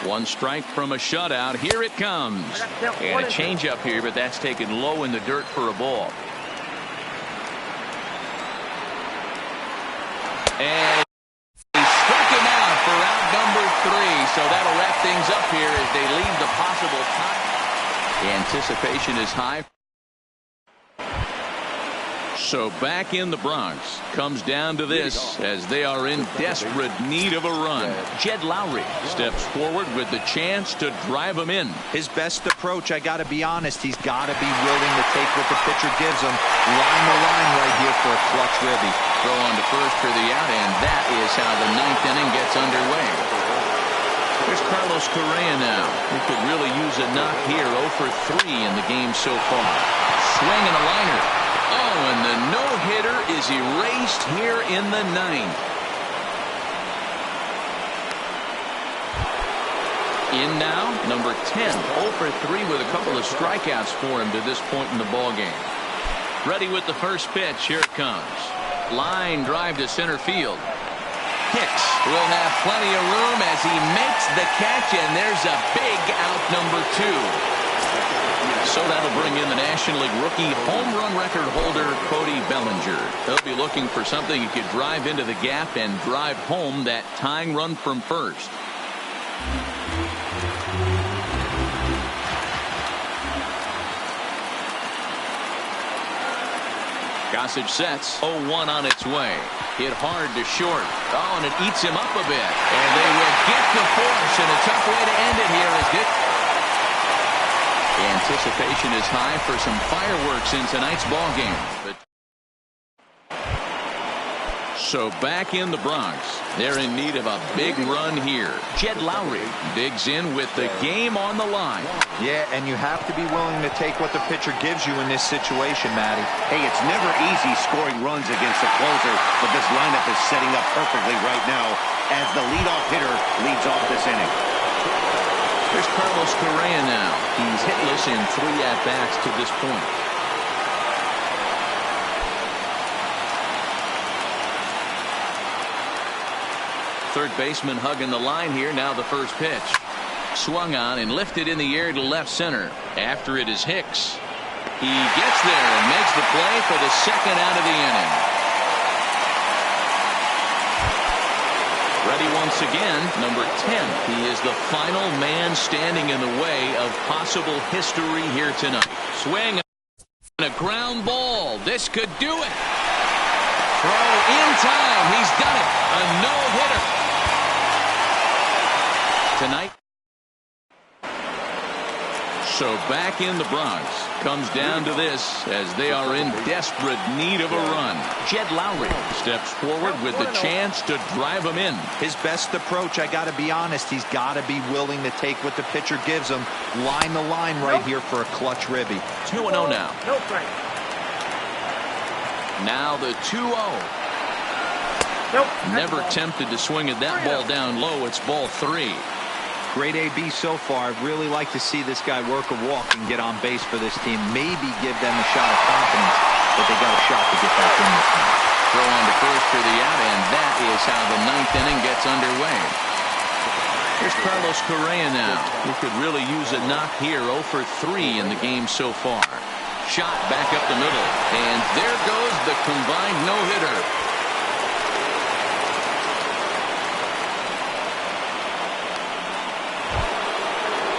One strike from a shutout. Here it comes. And a changeup here, but that's taken low in the dirt for a ball. And he struck him out for out number 3. So that'll wrap things up here as they leave the possible tie. The anticipation is high. So back in the Bronx. Comes down to this as they are in desperate need of a run. Jed Lowry steps forward with the chance to drive him in. His best approach, I got to be honest, he's got to be willing to take what the pitcher gives him. Line the line right here for a clutch ribby. Throw on to first for the out, and that is how the 9th inning gets underway. Here's Carlos Correa now. He could really use a knock here. 0 for 3 in the game so far. Swing and a liner. Oh, and the no-hitter is erased here in the 9th. In now, number 10. 0 for 3 with a couple of strikeouts for him to this point in the ballgame. Ready with the first pitch. Here it comes. Line drive to center field. Hicks will have plenty of room as he makes the catch, and there's a big out number 2. So that'll bring in the National League rookie home run record holder, Cody Bellinger. He'll be looking for something he could drive into the gap and drive home that tying run from first. Gossage sets. 0-1 on its way. Hit hard to short. Oh, and it eats him up a bit. And they will get the force, and a tough way to end it here is good. The anticipation is high for some fireworks in tonight's ball game. So back in the Bronx. They're in need of a big run here. Jed Lowry digs in with the game on the line. Yeah, and you have to be willing to take what the pitcher gives you in this situation, Matty. Hey, it's never easy scoring runs against a closer, but this lineup is setting up perfectly right now as the leadoff hitter leads off this inning. There's Carlos Correa now. He's hitless in 3 at-bats to this point. Third baseman hugging the line here. Now the first pitch. Swung on and lifted in the air to left center. After it is Hicks. He gets there and makes the play for the second out of the inning. Ready once again, number 10. He is the final man standing in the way of possible history here tonight. Swing and a ground ball. This could do it. Throw in time. He's done it. A no-hitter tonight. So back in the Bronx. Comes down to this as they are in desperate need of a run. Jed Lowry steps forward with the chance to drive him in. His best approach, I got to be honest, he's got to be willing to take what the pitcher gives him. Line the line right here for a clutch ribby. 2-0 now. No strike. Now the 2-0. Nope. Never tempted to swing at that ball down low. It's ball 3. Great AB so far. I'd really like to see this guy work a walk and get on base for this team. Maybe give them a shot of confidence, but they got a shot to get back in this one. Throw on to first for the out, and that is how the 9th inning gets underway. Here's Carlos Correa now. He could really use a knock here. 0 for 3 in the game so far. Shot back up the middle, and there goes the combined no-hitter.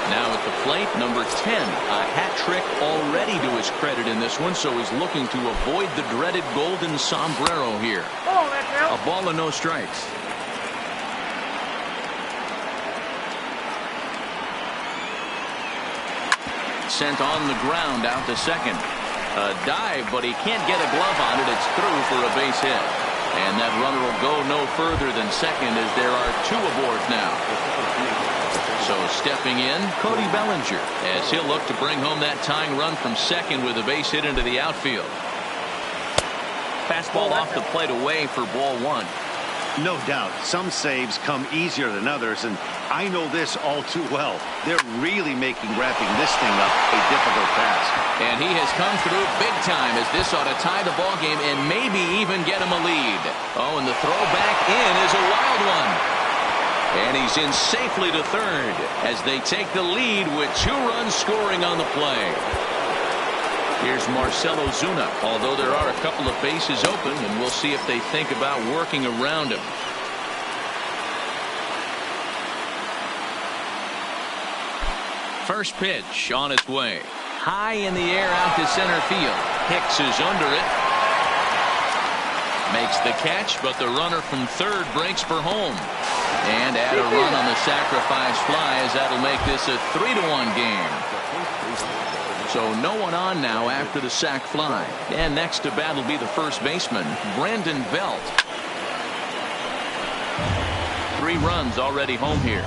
Now at the plate, number 10. A hat trick already to his credit in this one, so he's looking to avoid the dreaded golden sombrero here. A ball and no strikes. Sent on the ground out to second. A dive, but he can't get a glove on it. It's through for a base hit. And that runner will go no further than second as there are 2 aboard now. So stepping in, Cody Bellinger, as he'll look to bring home that tying run from second with a base hit into the outfield. Fastball off the plate away for ball 1. No doubt, some saves come easier than others, and I know this all too well. They're really making wrapping this thing up a difficult task. And he has come through big time as this ought to tie the ball game and maybe even get him a lead. Oh, and the throw back in is a wild one. And he's in safely to third as they take the lead with 2 runs scoring on the play. Here's Marcell Ozuna, although there are a couple of bases open, and we'll see if they think about working around him. First pitch on its way. High in the air out to center field. Hicks is under it. Makes the catch, but the runner from third breaks for home. And add a run on the sacrifice fly as that'll make this a 3-1 game. So no one on now after the sac fly. And next to bat will be the first baseman, Brandon Belt. 3 runs already home here.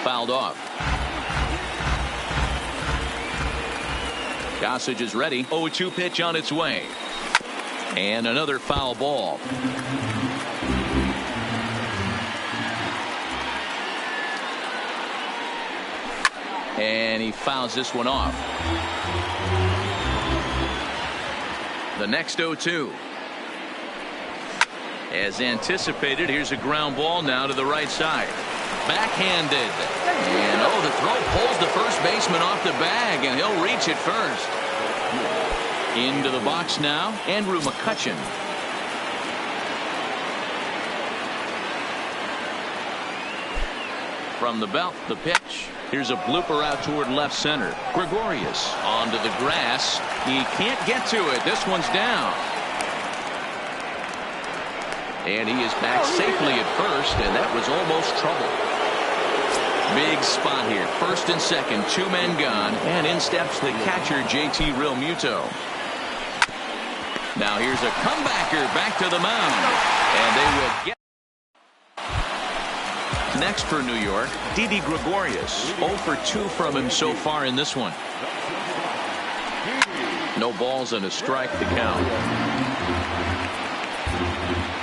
Fouled off. Gossage is ready. 0-2 pitch on its way. And another foul ball. And he fouls this one off. The next 0-2. As anticipated, here's a ground ball now to the right side. Backhanded. And oh, the throw pulls the first baseman off the bag, and he'll reach it first. Into the box now, Andrew McCutchen. From the belt, the pitch. Here's a blooper out toward left center. Gregorius onto the grass. He can't get to it. This one's down. And he is back safely at first, and that was almost trouble. Big spot here. First and second, 2 men gone, and in steps the catcher, JT Realmuto. Now here's a comebacker back to the mound, and they will get. Next for New York, Didi Gregorius. 0 for 2 from him so far in this one. No balls and a strike to count.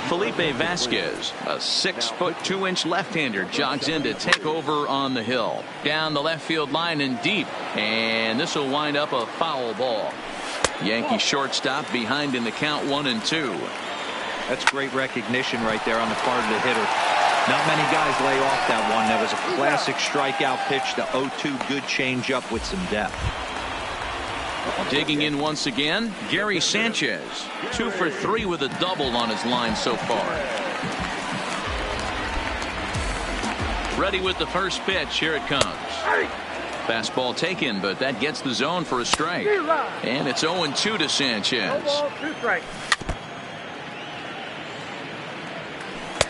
Felipe Vasquez, a 6-foot 2-inch left-hander, jogs in to take over on the hill. Down the left field line and deep, and this will wind up a foul ball. Yankee shortstop behind in the count 1-2. That's great recognition right there on the part of the hitter. Not many guys lay off that one. That was a classic strikeout pitch. The 0-2 good changeup with some depth. Digging in once again, Gary Sanchez. 2 for 3 with a double on his line so far. Ready with the first pitch. Here it comes. Fastball taken, but that gets the zone for a strike. And it's 0-2 to Sanchez.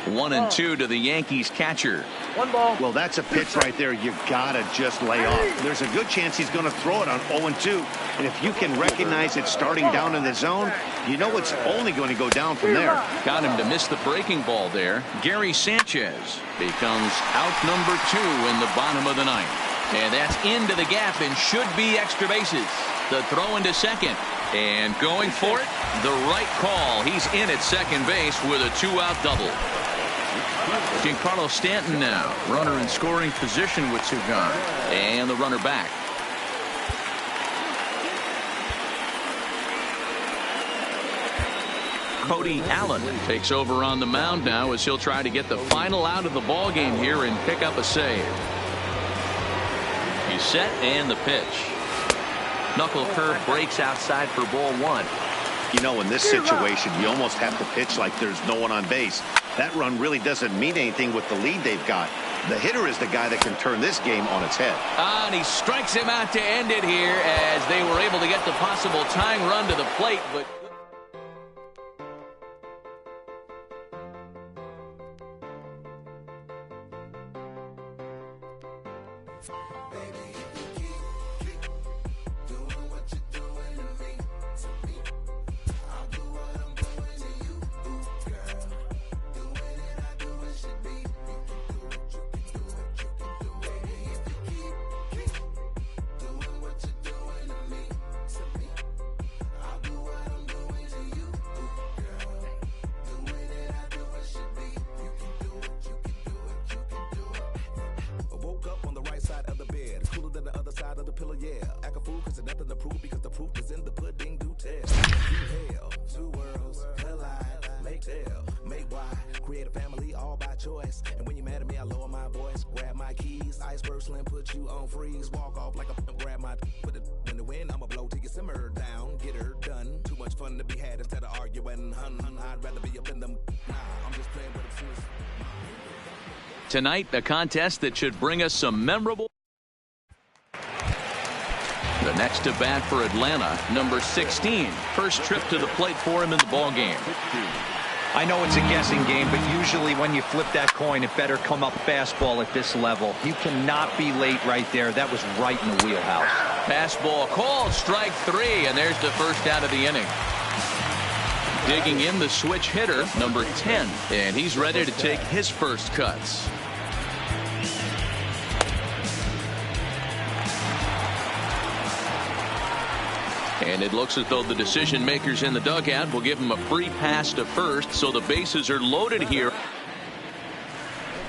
1-2 to the Yankees catcher. 1 ball. Well, that's a pitch right there you gotta just lay off. There's a good chance he's going to throw it on 0-2, and if you can recognize it starting down in the zone, you know it's only going to go down from there. Got him to miss the breaking ball there. Gary Sanchez becomes out number 2 in the bottom of the 9th. And that's into the gap and should be extra bases. The throw into second. And going for it, the right call. He's in at second base with a 2-out double. Giancarlo Stanton now, runner in scoring position with 2 gone. And the runner back. Cody Allen takes over on the mound now as he'll try to get the final out of the ball game here and pick up a save. He's set and the pitch. Knuckle curve breaks outside for ball 1. You know, in this situation, you almost have to pitch like there's no one on base. That run really doesn't mean anything with the lead they've got. The hitter is the guy that can turn this game on its head. And he strikes him out to end it here as they were able to get the possible tying run to the plate, but tonight, a contest that should bring us some memorable. The next to bat for Atlanta, number 16. First trip to the plate for him in the ball game. I know it's a guessing game, but usually when you flip that coin, it better come up fastball at this level. You cannot be late right there. That was right in the wheelhouse. Fastball called, strike 3, and there's the first out of the inning. Digging in the switch hitter, number 10, and he's ready to take his first cuts. And it looks as though the decision makers in the dugout will give him a free pass to first, so the bases are loaded here.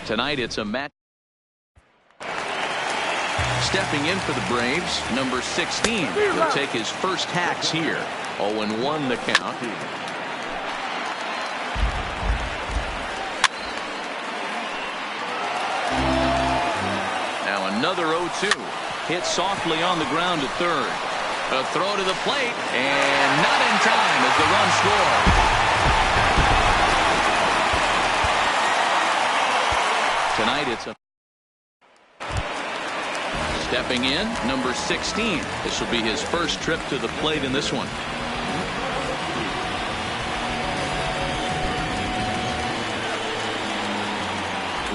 Tonight it's a match. Stepping in for the Braves, number 16. He'll take his first hacks here. 0-1 the count. Now another 0-2. Hit softly on the ground to third. A throw to the plate, and not in time as the run scores. Tonight it's a stepping in, number 16. This will be his first trip to the plate in this one.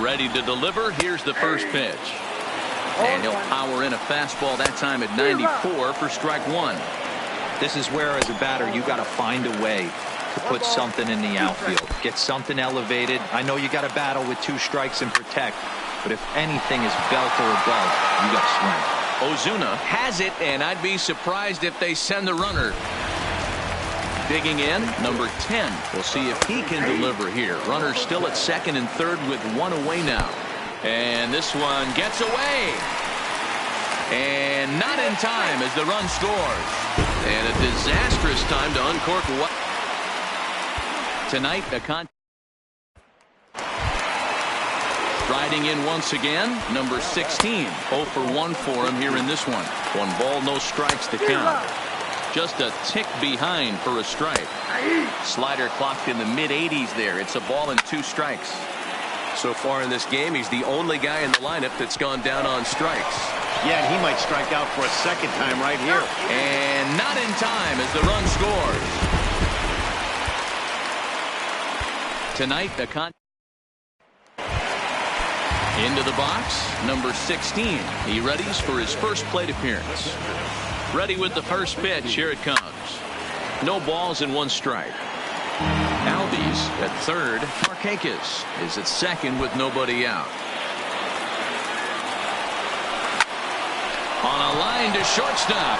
Ready to deliver. Here's the first pitch. And he'll power in a fastball that time at 94 for strike 1. This is where, as a batter, you got to find a way to put something in the outfield. Get something elevated. I know you got to battle with 2 strikes and protect, but if anything is belt or above, you got to swing. Ozuna has it, and I'd be surprised if they send the runner. Digging in, number 10. We'll see if he can deliver here. Runner still at second and third with 1 away now. And this one gets away. And not in time as the run scores. And a disastrous time to uncork what tonight. Striding in once again, number 16. 0 for 1 for him here in this one. 1 ball, no strikes to count. Just a tick behind for a strike. Slider clocked in the mid-80s there. It's a ball and 2 strikes. So far in this game, he's the only guy in the lineup that's gone down on strikes. Yeah, and he might strike out for a second time right here. And not in time as the run scores. Tonight, the into the box, number 16. He readies for his first plate appearance. Ready with the first pitch. Here it comes. No balls and 1 strike. Albies at third. Markakis is at second with nobody out. On a line to shortstop.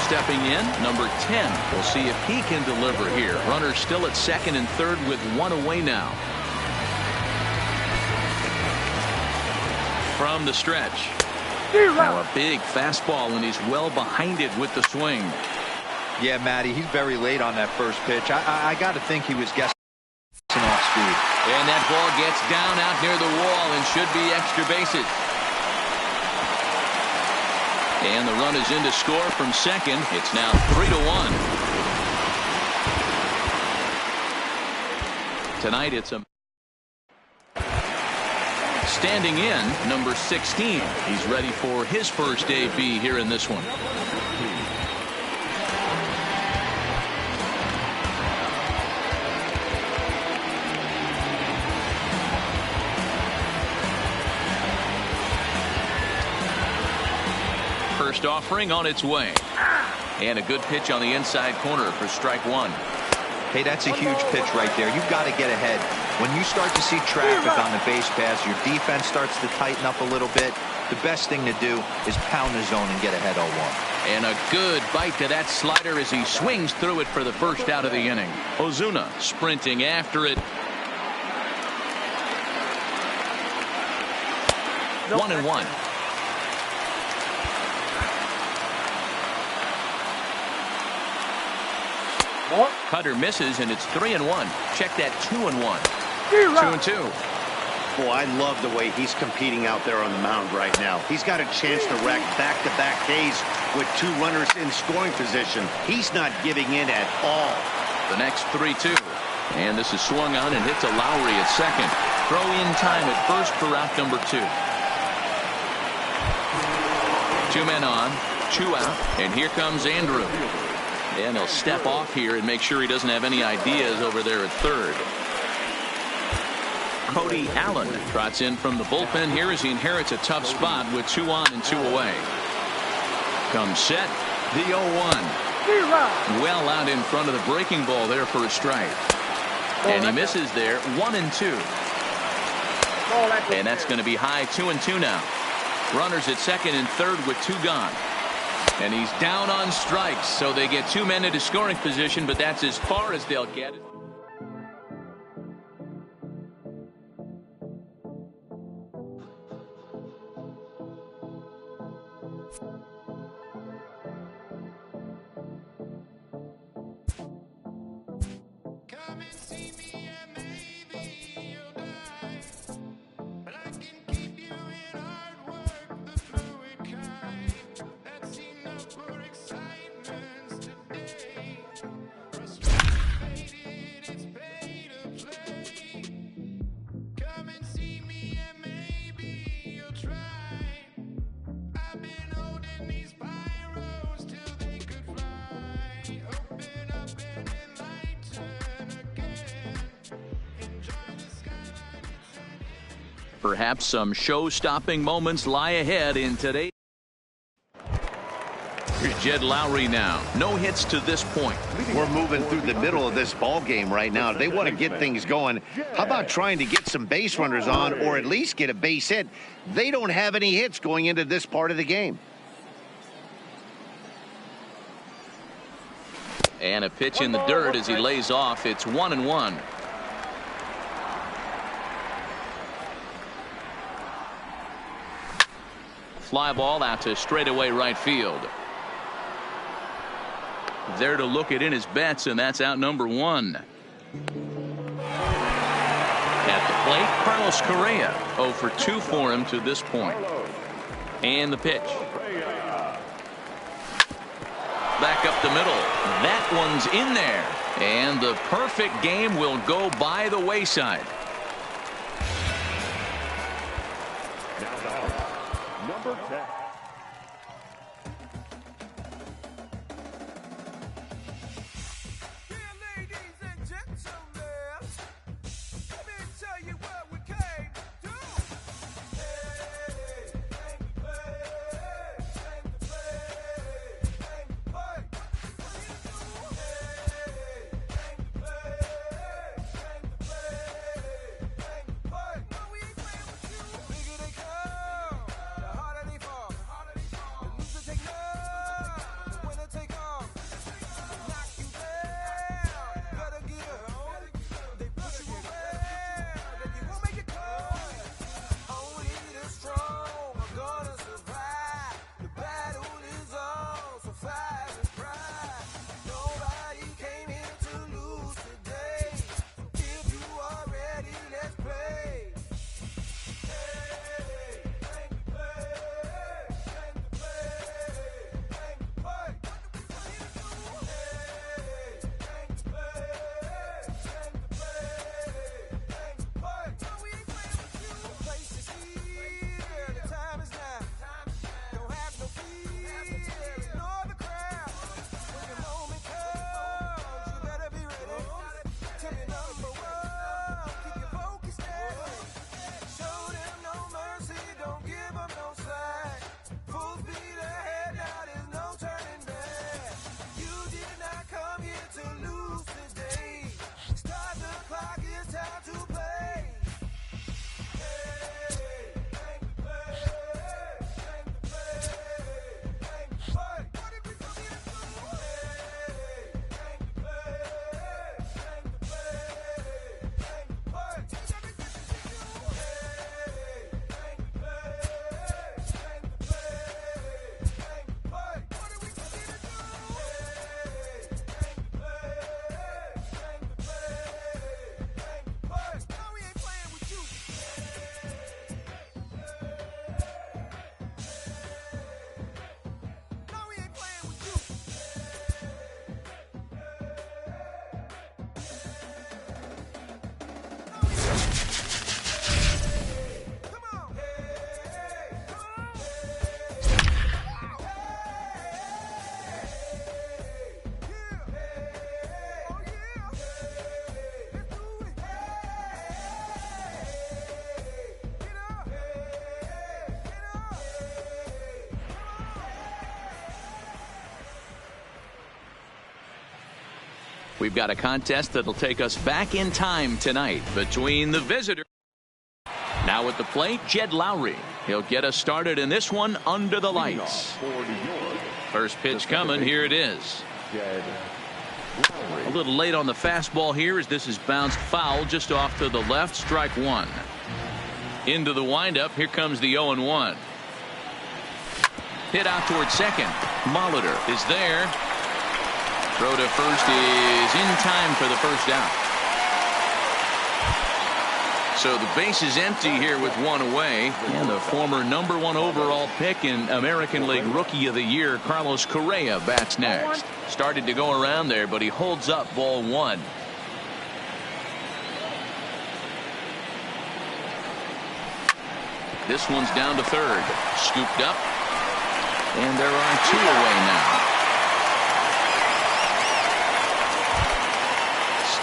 stepping in, number 10. We'll see if he can deliver here. Runner still at second and third with one away now. From the stretch. Now a big fastball, and he's well behind it with the swing. Yeah, Matty, he's very late on that first pitch. I got to think he was guessing off speed. And that ball gets down out near the wall and should be extra bases. And the run is in to score from second. It's now 3-1. Tonight it's a standing in, number 16. He's ready for his first AB here in this one. First offering on its way. And a good pitch on the inside corner for strike one. Hey, that's a huge pitch right there. You've got to get ahead. When you start to see traffic on the base pass, your defense starts to tighten up a little bit. The best thing to do is pound the zone and get ahead 0-1. And a good bite to that slider as he swings through it for the first out of the inning. Ozuna sprinting after it. 1-1. Cutter misses, and it's 3-1. Check that 2-1. 2-2. Boy, I love the way he's competing out there on the mound right now. He's got a chance to rack back-to-back Ks with two runners in scoring position. He's not giving in at all. The next 3-2. And this is swung on and hits a Lowry at second. Throw in time at first for out number 2. 2 men on, 2 out, and here comes Andrew. And he'll step off here and make sure he doesn't have any ideas over there at third. Cody Allen trots in from the bullpen here as he inherits a tough spot with 2 on and 2 away. Comes set, the 0-1. Well out in front of the breaking ball there for a strike. And he misses there, 1-2. And that's going to be high 2-2 now. Runners at second and third with 2 gone. And he's down on strikes, so they get 2 men into scoring position, but that's as far as they'll get it. Perhaps some show-stopping moments lie ahead in today. Here's Jed Lowry now. No hits to this point. We're moving through the middle of this ball game right now. They want to get things going. How about trying to get some base runners on or at least get a base hit? They don't have any hits going into this part of the game. And a pitch in the dirt as he lays off. It's 1-1. Fly ball out to straightaway right field. There to look it in his bets, and that's out number 1. At the plate, Carlos Correa. 0 for 2 for him to this point. And the pitch. Back up the middle. That one's in there. And the perfect game will go by the wayside. Number 10. We've got a contest that'll take us back in time tonight between the visitors. Now at the plate, Jed Lowry. He'll get us started in this one under the lights. First pitch coming. Here it is. A little late on the fastball here as this is bounced foul just off to the left. Strike one. Into the windup. Here comes the 0-1. Hit out towards second. Molitor is there. Throw to first is in time for the first out. So the base is empty here with one away. And the former #1 overall pick in American League Rookie of the Year, Carlos Correa, bats next. Started to go around there, but he holds up ball one. This one's down to third. Scooped up. And there are two away now.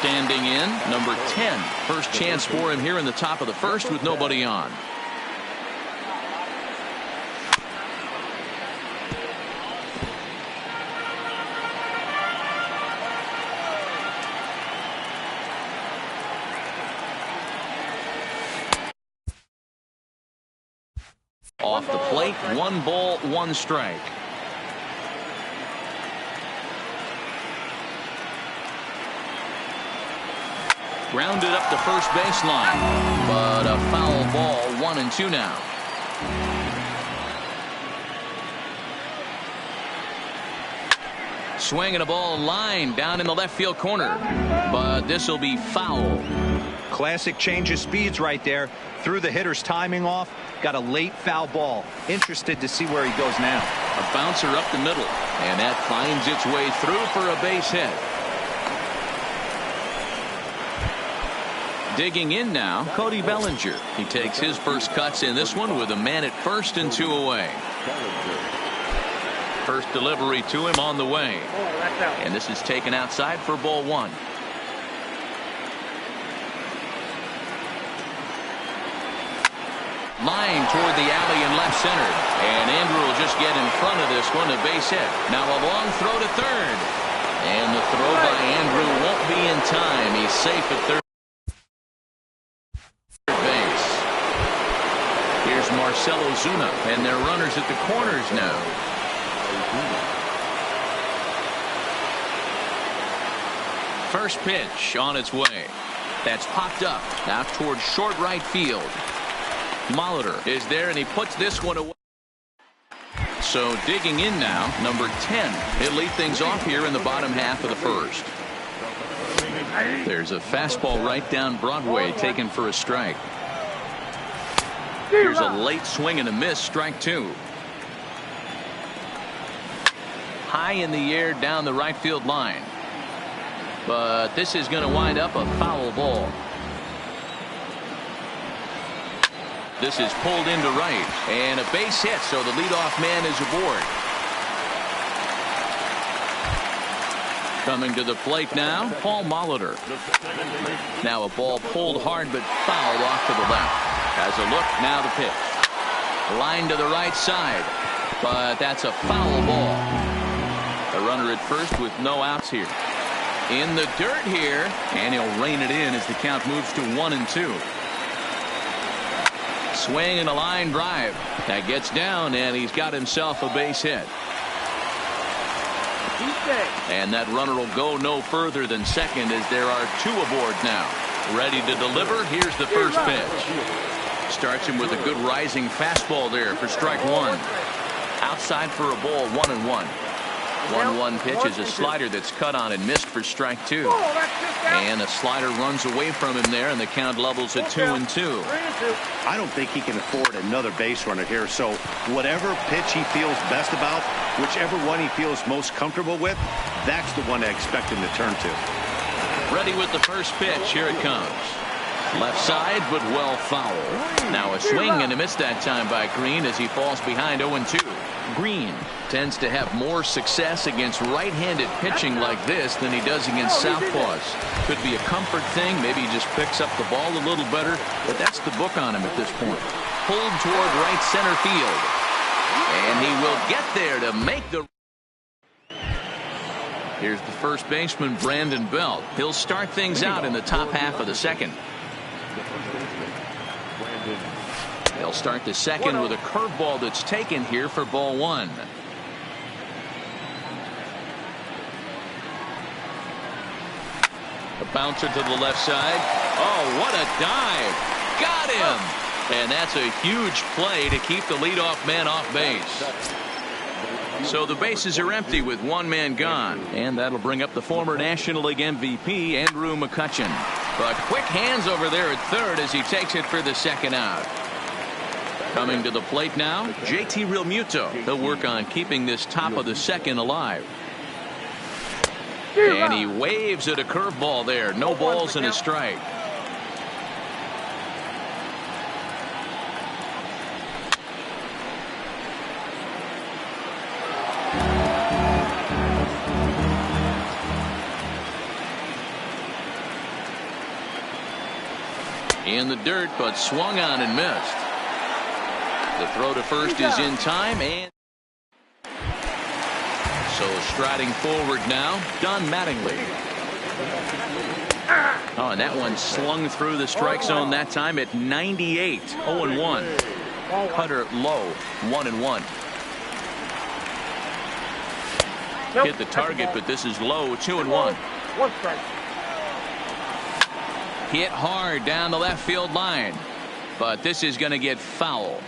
Standing in, number 10. First chance for him here in the top of the first with nobody on. Off the plate, 1 ball, 1 strike. Grounded up the first baseline, but a foul ball. 1-2 now. Swinging a ball line down in the left field corner, but this will be foul. Classic change of speeds right there. Threw the hitter's timing off. Got a late foul ball. Interested to see where he goes now. A bouncer up the middle, and that finds its way through for a base hit. Digging in now, Cody Bellinger. He takes his first cuts in this one with a man at first and 2 away. First delivery to him on the way. And this is taken outside for ball 1. Line toward the alley in left center. And Andrew will just get in front of this one, a base hit. Now a long throw to third. And the throw by Andrew won't be in time. He's safe at third. Here's Marcelo Zuna, and they're runners at the corners now. First pitch on its way. That's popped up now towards short right field. Molitor is there, and he puts this one away. So digging in now, number 10. He'll lead things off here in the bottom half of the first. There's a fastball right down Broadway taken for a strike. Here's a late swing and a miss. Strike 2. High in the air down the right field line. But this is going to wind up a foul ball. This is pulled into right. And a base hit, so the leadoff man is aboard. Coming to the plate now, Paul Molitor. Now a ball pulled hard but fouled off to the left. Has a look, now the pitch. Line to the right side, but that's a foul ball. A runner at first with no outs here. In the dirt here, and he'll rein it in as the count moves to 1-2. Swing and a line drive. That gets down, and he's got himself a base hit. And that runner will go no further than second as there are 2 aboard now. Ready to deliver. Here's the first pitch. Starts him with a good rising fastball there for strike 1. Outside for a ball, 1-1. 1-1 pitch is a slider that's cut on and missed for strike 2. And a slider runs away from him there, and the count levels at 2-2. I don't think he can afford another base runner here. So whatever pitch he feels best about, whichever one he feels most comfortable with, that's the one I expect him to turn to. Ready with the first pitch. Here it comes. Left side, but well foul. Now a swing and a miss that time by Green as he falls behind 0-2. Green tends to have more success against right-handed pitching like this than he does against southpaws. Could be a comfort thing. Maybe he just picks up the ball a little better, but that's the book on him at this point. Pulled toward right center field. And he will get there to make the... Here's the first baseman, Brandon Belt. He'll start things out in the top half of the second. They'll start the second with a curveball that's taken here for ball one. A bouncer to the left side. Oh, what a dive. Got him. And that's a huge play to keep the leadoff man off base. So the bases are empty with one man gone. And that'll bring up the former National League MVP, Andrew McCutchen. But quick hands over there at third as he takes it for the second out. Coming to the plate now, JT Realmuto. He'll work on keeping this top of the second alive. And he waves at a curveball there. No balls and a strike. In the dirt, but swung on and missed. The throw to first is in time, and so striding forward now, Don Mattingly. Oh, and that one slung through the strike zone that time at 98. 0-1. Cutter low, 1-1. Hit the target, but this is low, 2-1. One strike. Hit hard down the left field line, but this is going to get foul.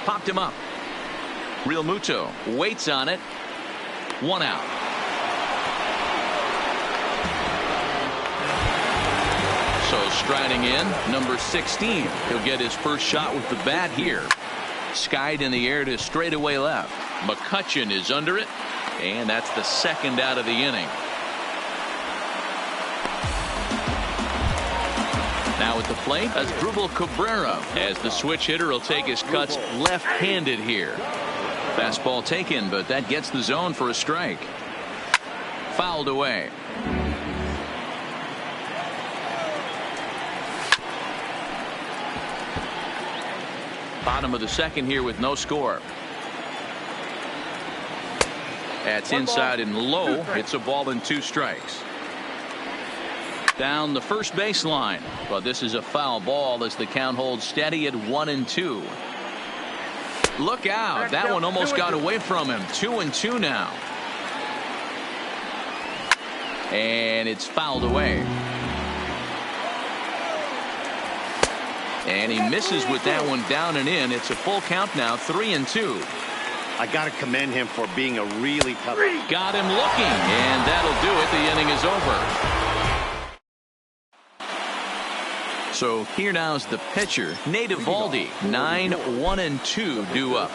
Popped him up. Realmuto waits on it. One out. So striding in, number 16. He'll get his first shot with the bat here. Skied in the air to straightaway left. McCutchen is under it, and that's the second out of the inning. Now at the plate, Asdrubal Cabrera, as the switch hitter will take his cuts left-handed here. Fastball taken, but that gets the zone for a strike. Fouled away. Bottom of the second here with no score. That's inside and low. It's a ball and 2 strikes. Down the first baseline, but this is a foul ball as the count holds steady at 1-2. Look out, that one almost got away from him. 2-2 now, and it's fouled away, and he misses with that one down and in. It's a full count now, 3-2. I got to commend him for being a really tough. Got him looking, and that'll do it. The inning is over. So here now is the pitcher, Nate Eovaldi. 9-1-2 due up.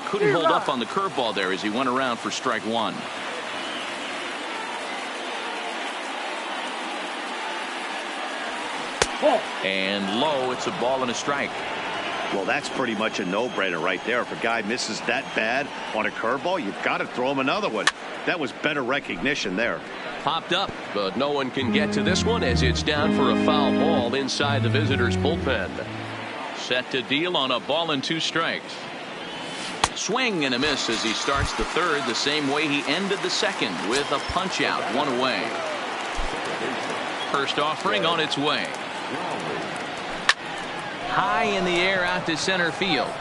Couldn't hold up on the curveball there as he went around for strike one. And low, it's a ball and a strike. Well, that's pretty much a no-brainer right there. If a guy misses that bad on a curveball, you've got to throw him another one. That was better recognition there. Popped up, but no one can get to this one as it's down for a foul ball inside the visitors' bullpen. Set to deal on a ball and 2 strikes. Swing and a miss as he starts the third the same way he ended the second with a punch out, 1 away. First offering on its way. High in the air out to center field.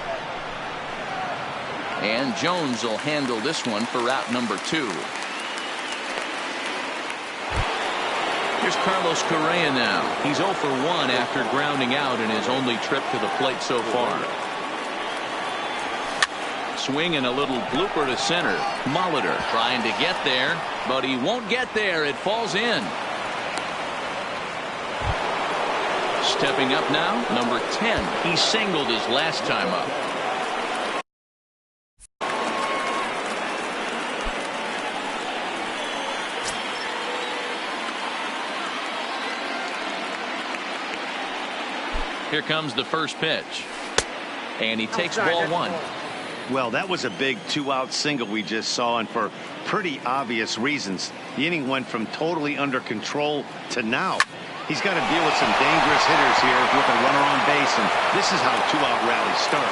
And Jones will handle this one for out number 2. Here's Carlos Correa now. He's 0 for 1 after grounding out in his only trip to the plate so far. Swing and a little blooper to center. Molitor trying to get there, but he won't get there. It falls in. Stepping up now, number 10. He singled his last time up. Here comes the first pitch, and he takes ball 1. Well, that was a big 2-out single we just saw, and for pretty obvious reasons. The inning went from totally under control to now. He's got to deal with some dangerous hitters here with a runner on base, and this is how 2-out rallies start.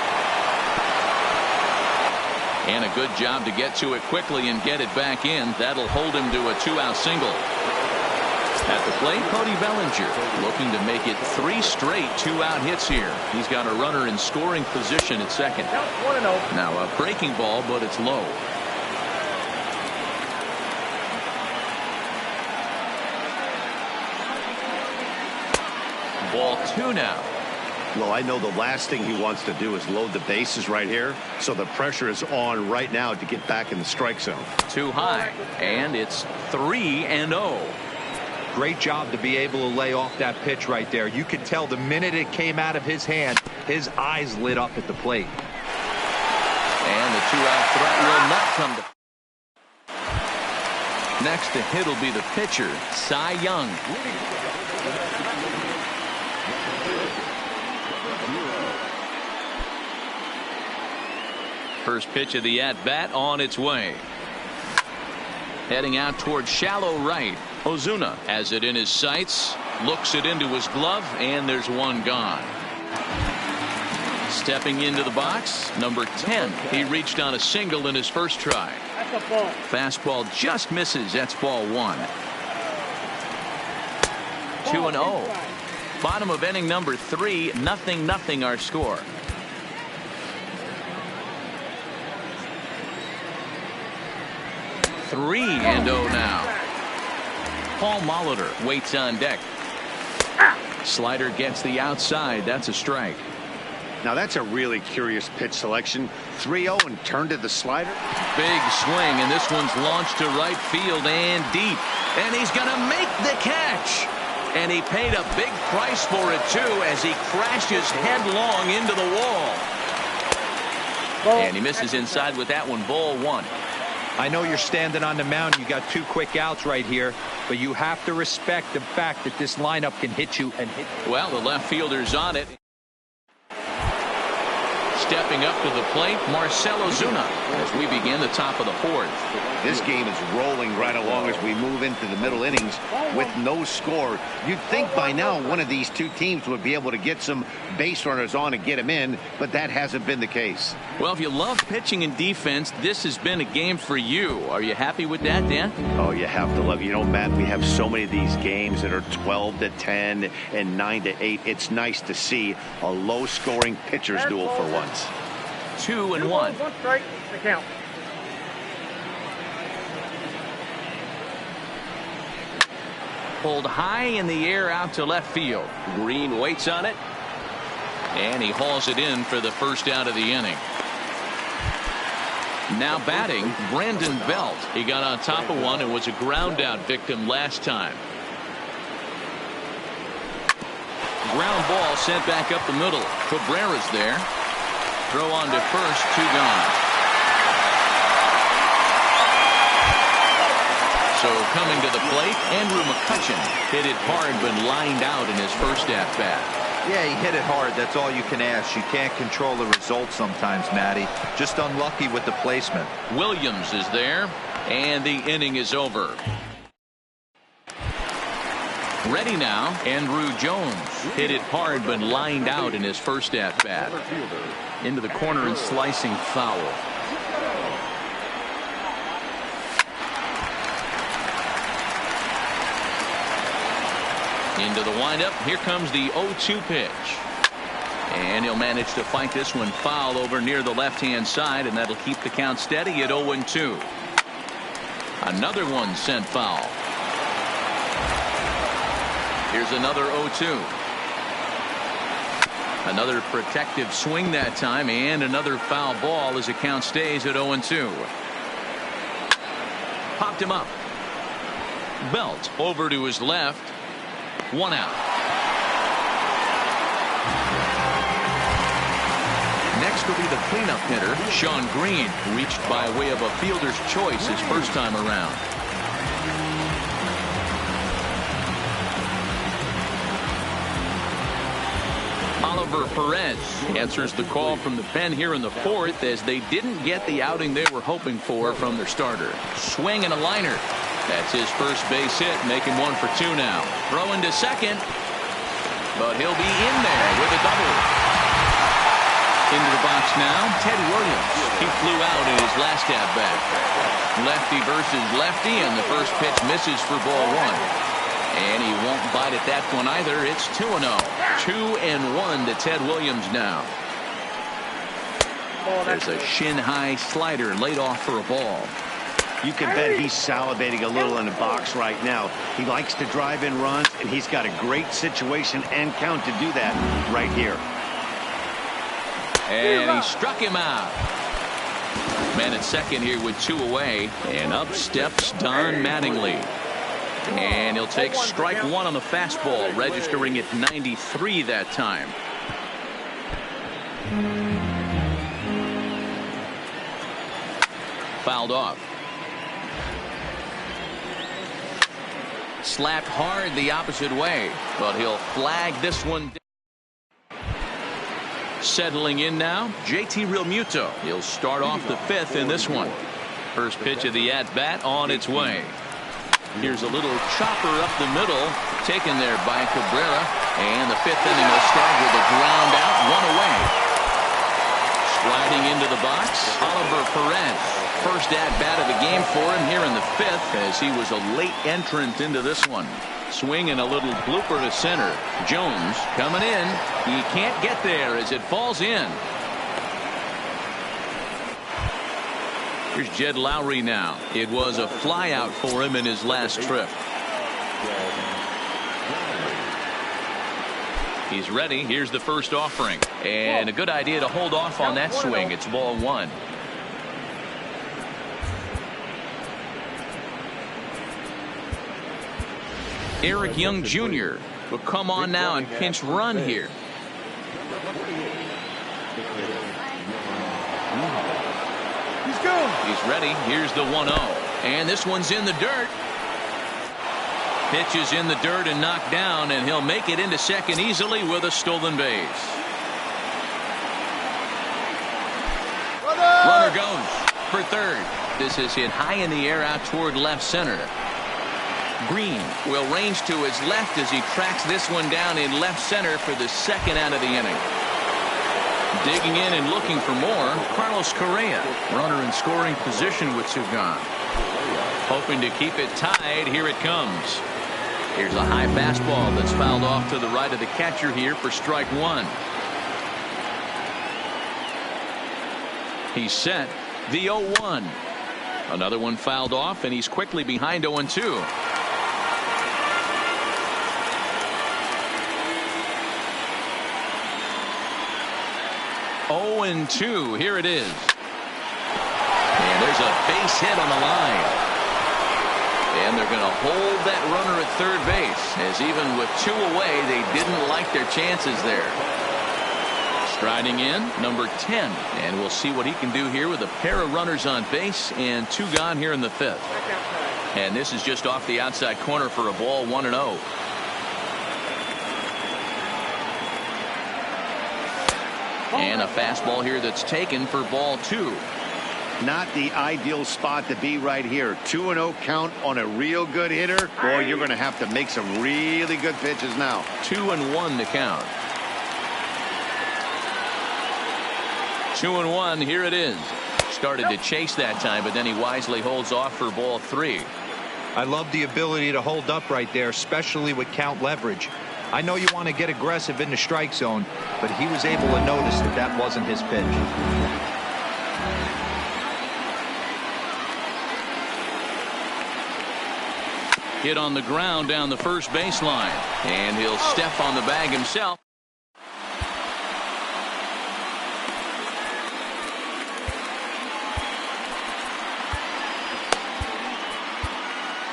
And a good job to get to it quickly and get it back in. That'll hold him to a 2-out single. At the plate, Cody Bellinger looking to make it 3 straight 2-out hits here. He's got a runner in scoring position at second. Now a breaking ball, but it's low. Ball 2 now. Well, I know the last thing he wants to do is load the bases right here, so the pressure is on right now to get back in the strike zone. Too high, and it's 3-0. Great job to be able to lay off that pitch right there. You could tell the minute it came out of his hand, his eyes lit up at the plate. And the 2-out threat will not come to. Next to hit will be the pitcher, Cy Young. First pitch of the at-bat on its way. Heading out towards shallow right. Ozuna has it in his sights, looks it into his glove, and there's one gone. Stepping into the box, number 10. He reached on a single in his first try. Fastball just misses. That's ball 1. 2-0. Bottom of inning number 3. 0-0 our score. 3-0 now. Paul Molitor waits on deck. Slider gets the outside. That's a strike. Now that's a really curious pitch selection. 3-0 and turned to the slider. Big swing, and this one's launched to right field and deep. And he's going to make the catch. And he paid a big price for it, too, as he crashes headlong into the wall. And he misses inside with that one. Ball 1. I know you're standing on the mound. You got 2 quick outs right here, but you have to respect the fact that this lineup can hit you and hit you. Well, the left fielder's on it. Stepping up to the plate, Marcell Ozuna, as we begin the top of the 4th. This game is rolling right along as we move into the middle innings with no score. You'd think by now one of these 2 teams would be able to get some base runners on and get them in, but that hasn't been the case. Well, if you love pitching and defense, this has been a game for you. Are you happy with that, Dan? Oh, you have to love. You know, Matt, we have so many of these games that are 12-10 and 9-8. It's nice to see a low-scoring pitcher's duel for once. 2-1. 1 strike, the count. Pulled high in the air out to left field. Green waits on it. And he hauls it in for the first out of the inning. Now batting, Brandon Belt. He got on top of one and was a ground out victim last time. Ground ball sent back up the middle. Cabrera's there. Throw on to first, 2 gone. So coming to the plate, Andrew McCutchen hit it hard but lined out in his first at-bat. Yeah, he hit it hard. That's all you can ask. You can't control the result sometimes, Matty. Just unlucky with the placement. Williams is there, and the inning is over. Ready now, Andrew Jones hit it hard but lined out in his first at-bat. Into the corner and slicing foul. Into the windup. Here comes the 0-2 pitch. And he'll manage to fight this one foul over near the left-hand side, and that'll keep the count steady at 0-2. Another one sent foul. Here's another 0-2. Another protective swing that time, and another foul ball as the count stays at 0-2. Popped him up. Belt over to his left. 1 out. Next will be the cleanup hitter, Sean Green, reached by way of a fielder's choice his first time around. Oliver Perez answers the call from the pen here in the 4th as they didn't get the outing they were hoping for from their starter. Swing and a liner. That's his first base hit, making 1 for 2 now. Throwing to second, but he'll be in there with a double. Into the box now, Ted Williams. He flew out in his last at-bat. Lefty versus lefty, and the first pitch misses for ball one. And he won't bite at that one either. It's 2-0. 2-1 to Ted Williams now. There's a shin-high slider laid off for a ball. You can bet he's salivating a little in the box right now. He likes to drive in runs, and he's got a great situation and count to do that right here. And he struck him out. Man at second here with 2 away. And up steps Don Mattingly. And he'll take strike 1 on the fastball, registering at 93 that time. Fouled off. Slapped hard the opposite way, but he'll flag this one. Settling in now, JT Realmuto. He'll start off the 5th in this one. First pitch of the at-bat on its way. Here's a little chopper up the middle, taken there by Cabrera, and the 5th inning will start with a ground out, 1 away. Sliding into the box, Oliver Perez. First at-bat of the game for him here in the 5th, as he was a late entrant into this one. Swing and a little blooper to center. Jones coming in. He can't get there as it falls in. Here's Jed Lowry now. It was a flyout for him in his last trip. He's ready. Here's the first offering. And a good idea to hold off on that swing. It's ball 1. Eric Young Jr. will come on now and pinch run here. He's ready. Here's the 1-0. And this one's in the dirt. Pitch is in the dirt and knocked down, and he'll make it into second easily with a stolen base. Runner goes for third. This is hit high in the air out toward left center. Green will range to his left as he tracks this one down in left center for the 2nd out of the inning. Digging in and looking for more, Carlos Correa, runner in scoring position with 2 gone. Hoping to keep it tied. Here it comes. Here's a high fastball that's fouled off to the right of the catcher here for strike 1. He's set. The 0-1. Another one fouled off, and he's quickly behind 0-2. And 2. Here it is. And there's a base hit on the line. And they're going to hold that runner at third base, as even with 2 away, they didn't like their chances there. Striding in, number 10. And we'll see what he can do here with a pair of runners on base and 2 gone here in the 5th. And this is just off the outside corner for a ball, 1-0. And a fastball here that's taken for ball 2. Not the ideal spot to be right here. 2-0 count on a real good hitter. Boy, you're going to have to make some really good pitches now. 2-1 to count. 2-1. Here it is. Started to chase that time, but then he wisely holds off for ball 3. I love the ability to hold up right there, especially with count leverage. I know you want to get aggressive in the strike zone, but he was able to notice that that wasn't his pitch. Hit on the ground down the first baseline, and he'll step on the bag himself.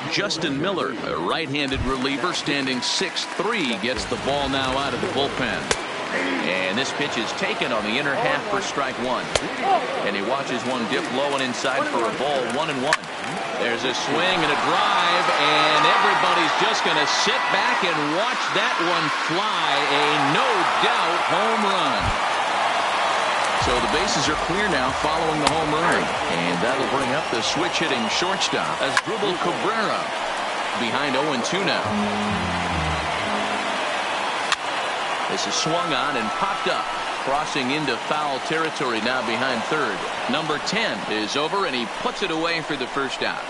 Justin Miller, a right-handed reliever, standing 6'3", gets the ball now out of the bullpen. And this pitch is taken on the inner half for strike 1. And he watches one dip low and inside for a ball, 1-1. There's a swing and a drive, and everybody's just going to sit back and watch that one fly. A no-doubt home run. So the bases are clear now following the home run. And that'll bring up the switch-hitting shortstop as Asdrubal Cabrera behind 0-2 now. This is swung on and popped up. Crossing into foul territory now behind third. Number 10 is over, and he puts it away for the first out.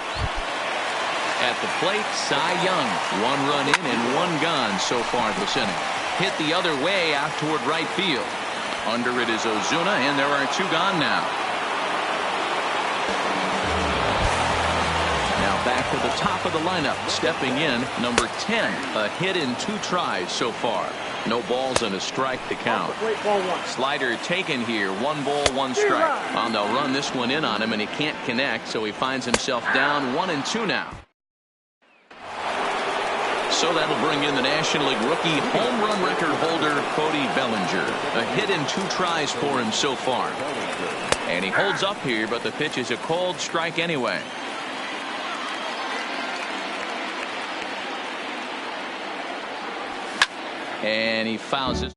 At the plate, Cy Young. 1 run in and 1 gone so far this inning. Hit the other way out toward right field. Under it is Ozuna, and there are 2 gone now. Now back to the top of the lineup. Stepping in, number 10. A hit in 2 tries so far. No balls and a strike to count. Slider taken here. 1 ball, 1 strike. And they'll run this one in on him, and he can't connect, so he finds himself down 1-2 now. So that'll bring in the National League rookie home run record holder, Cody Bellinger. A hit in 2 tries for him so far. And he holds up here, but the pitch is a cold strike anyway. And he fouls it.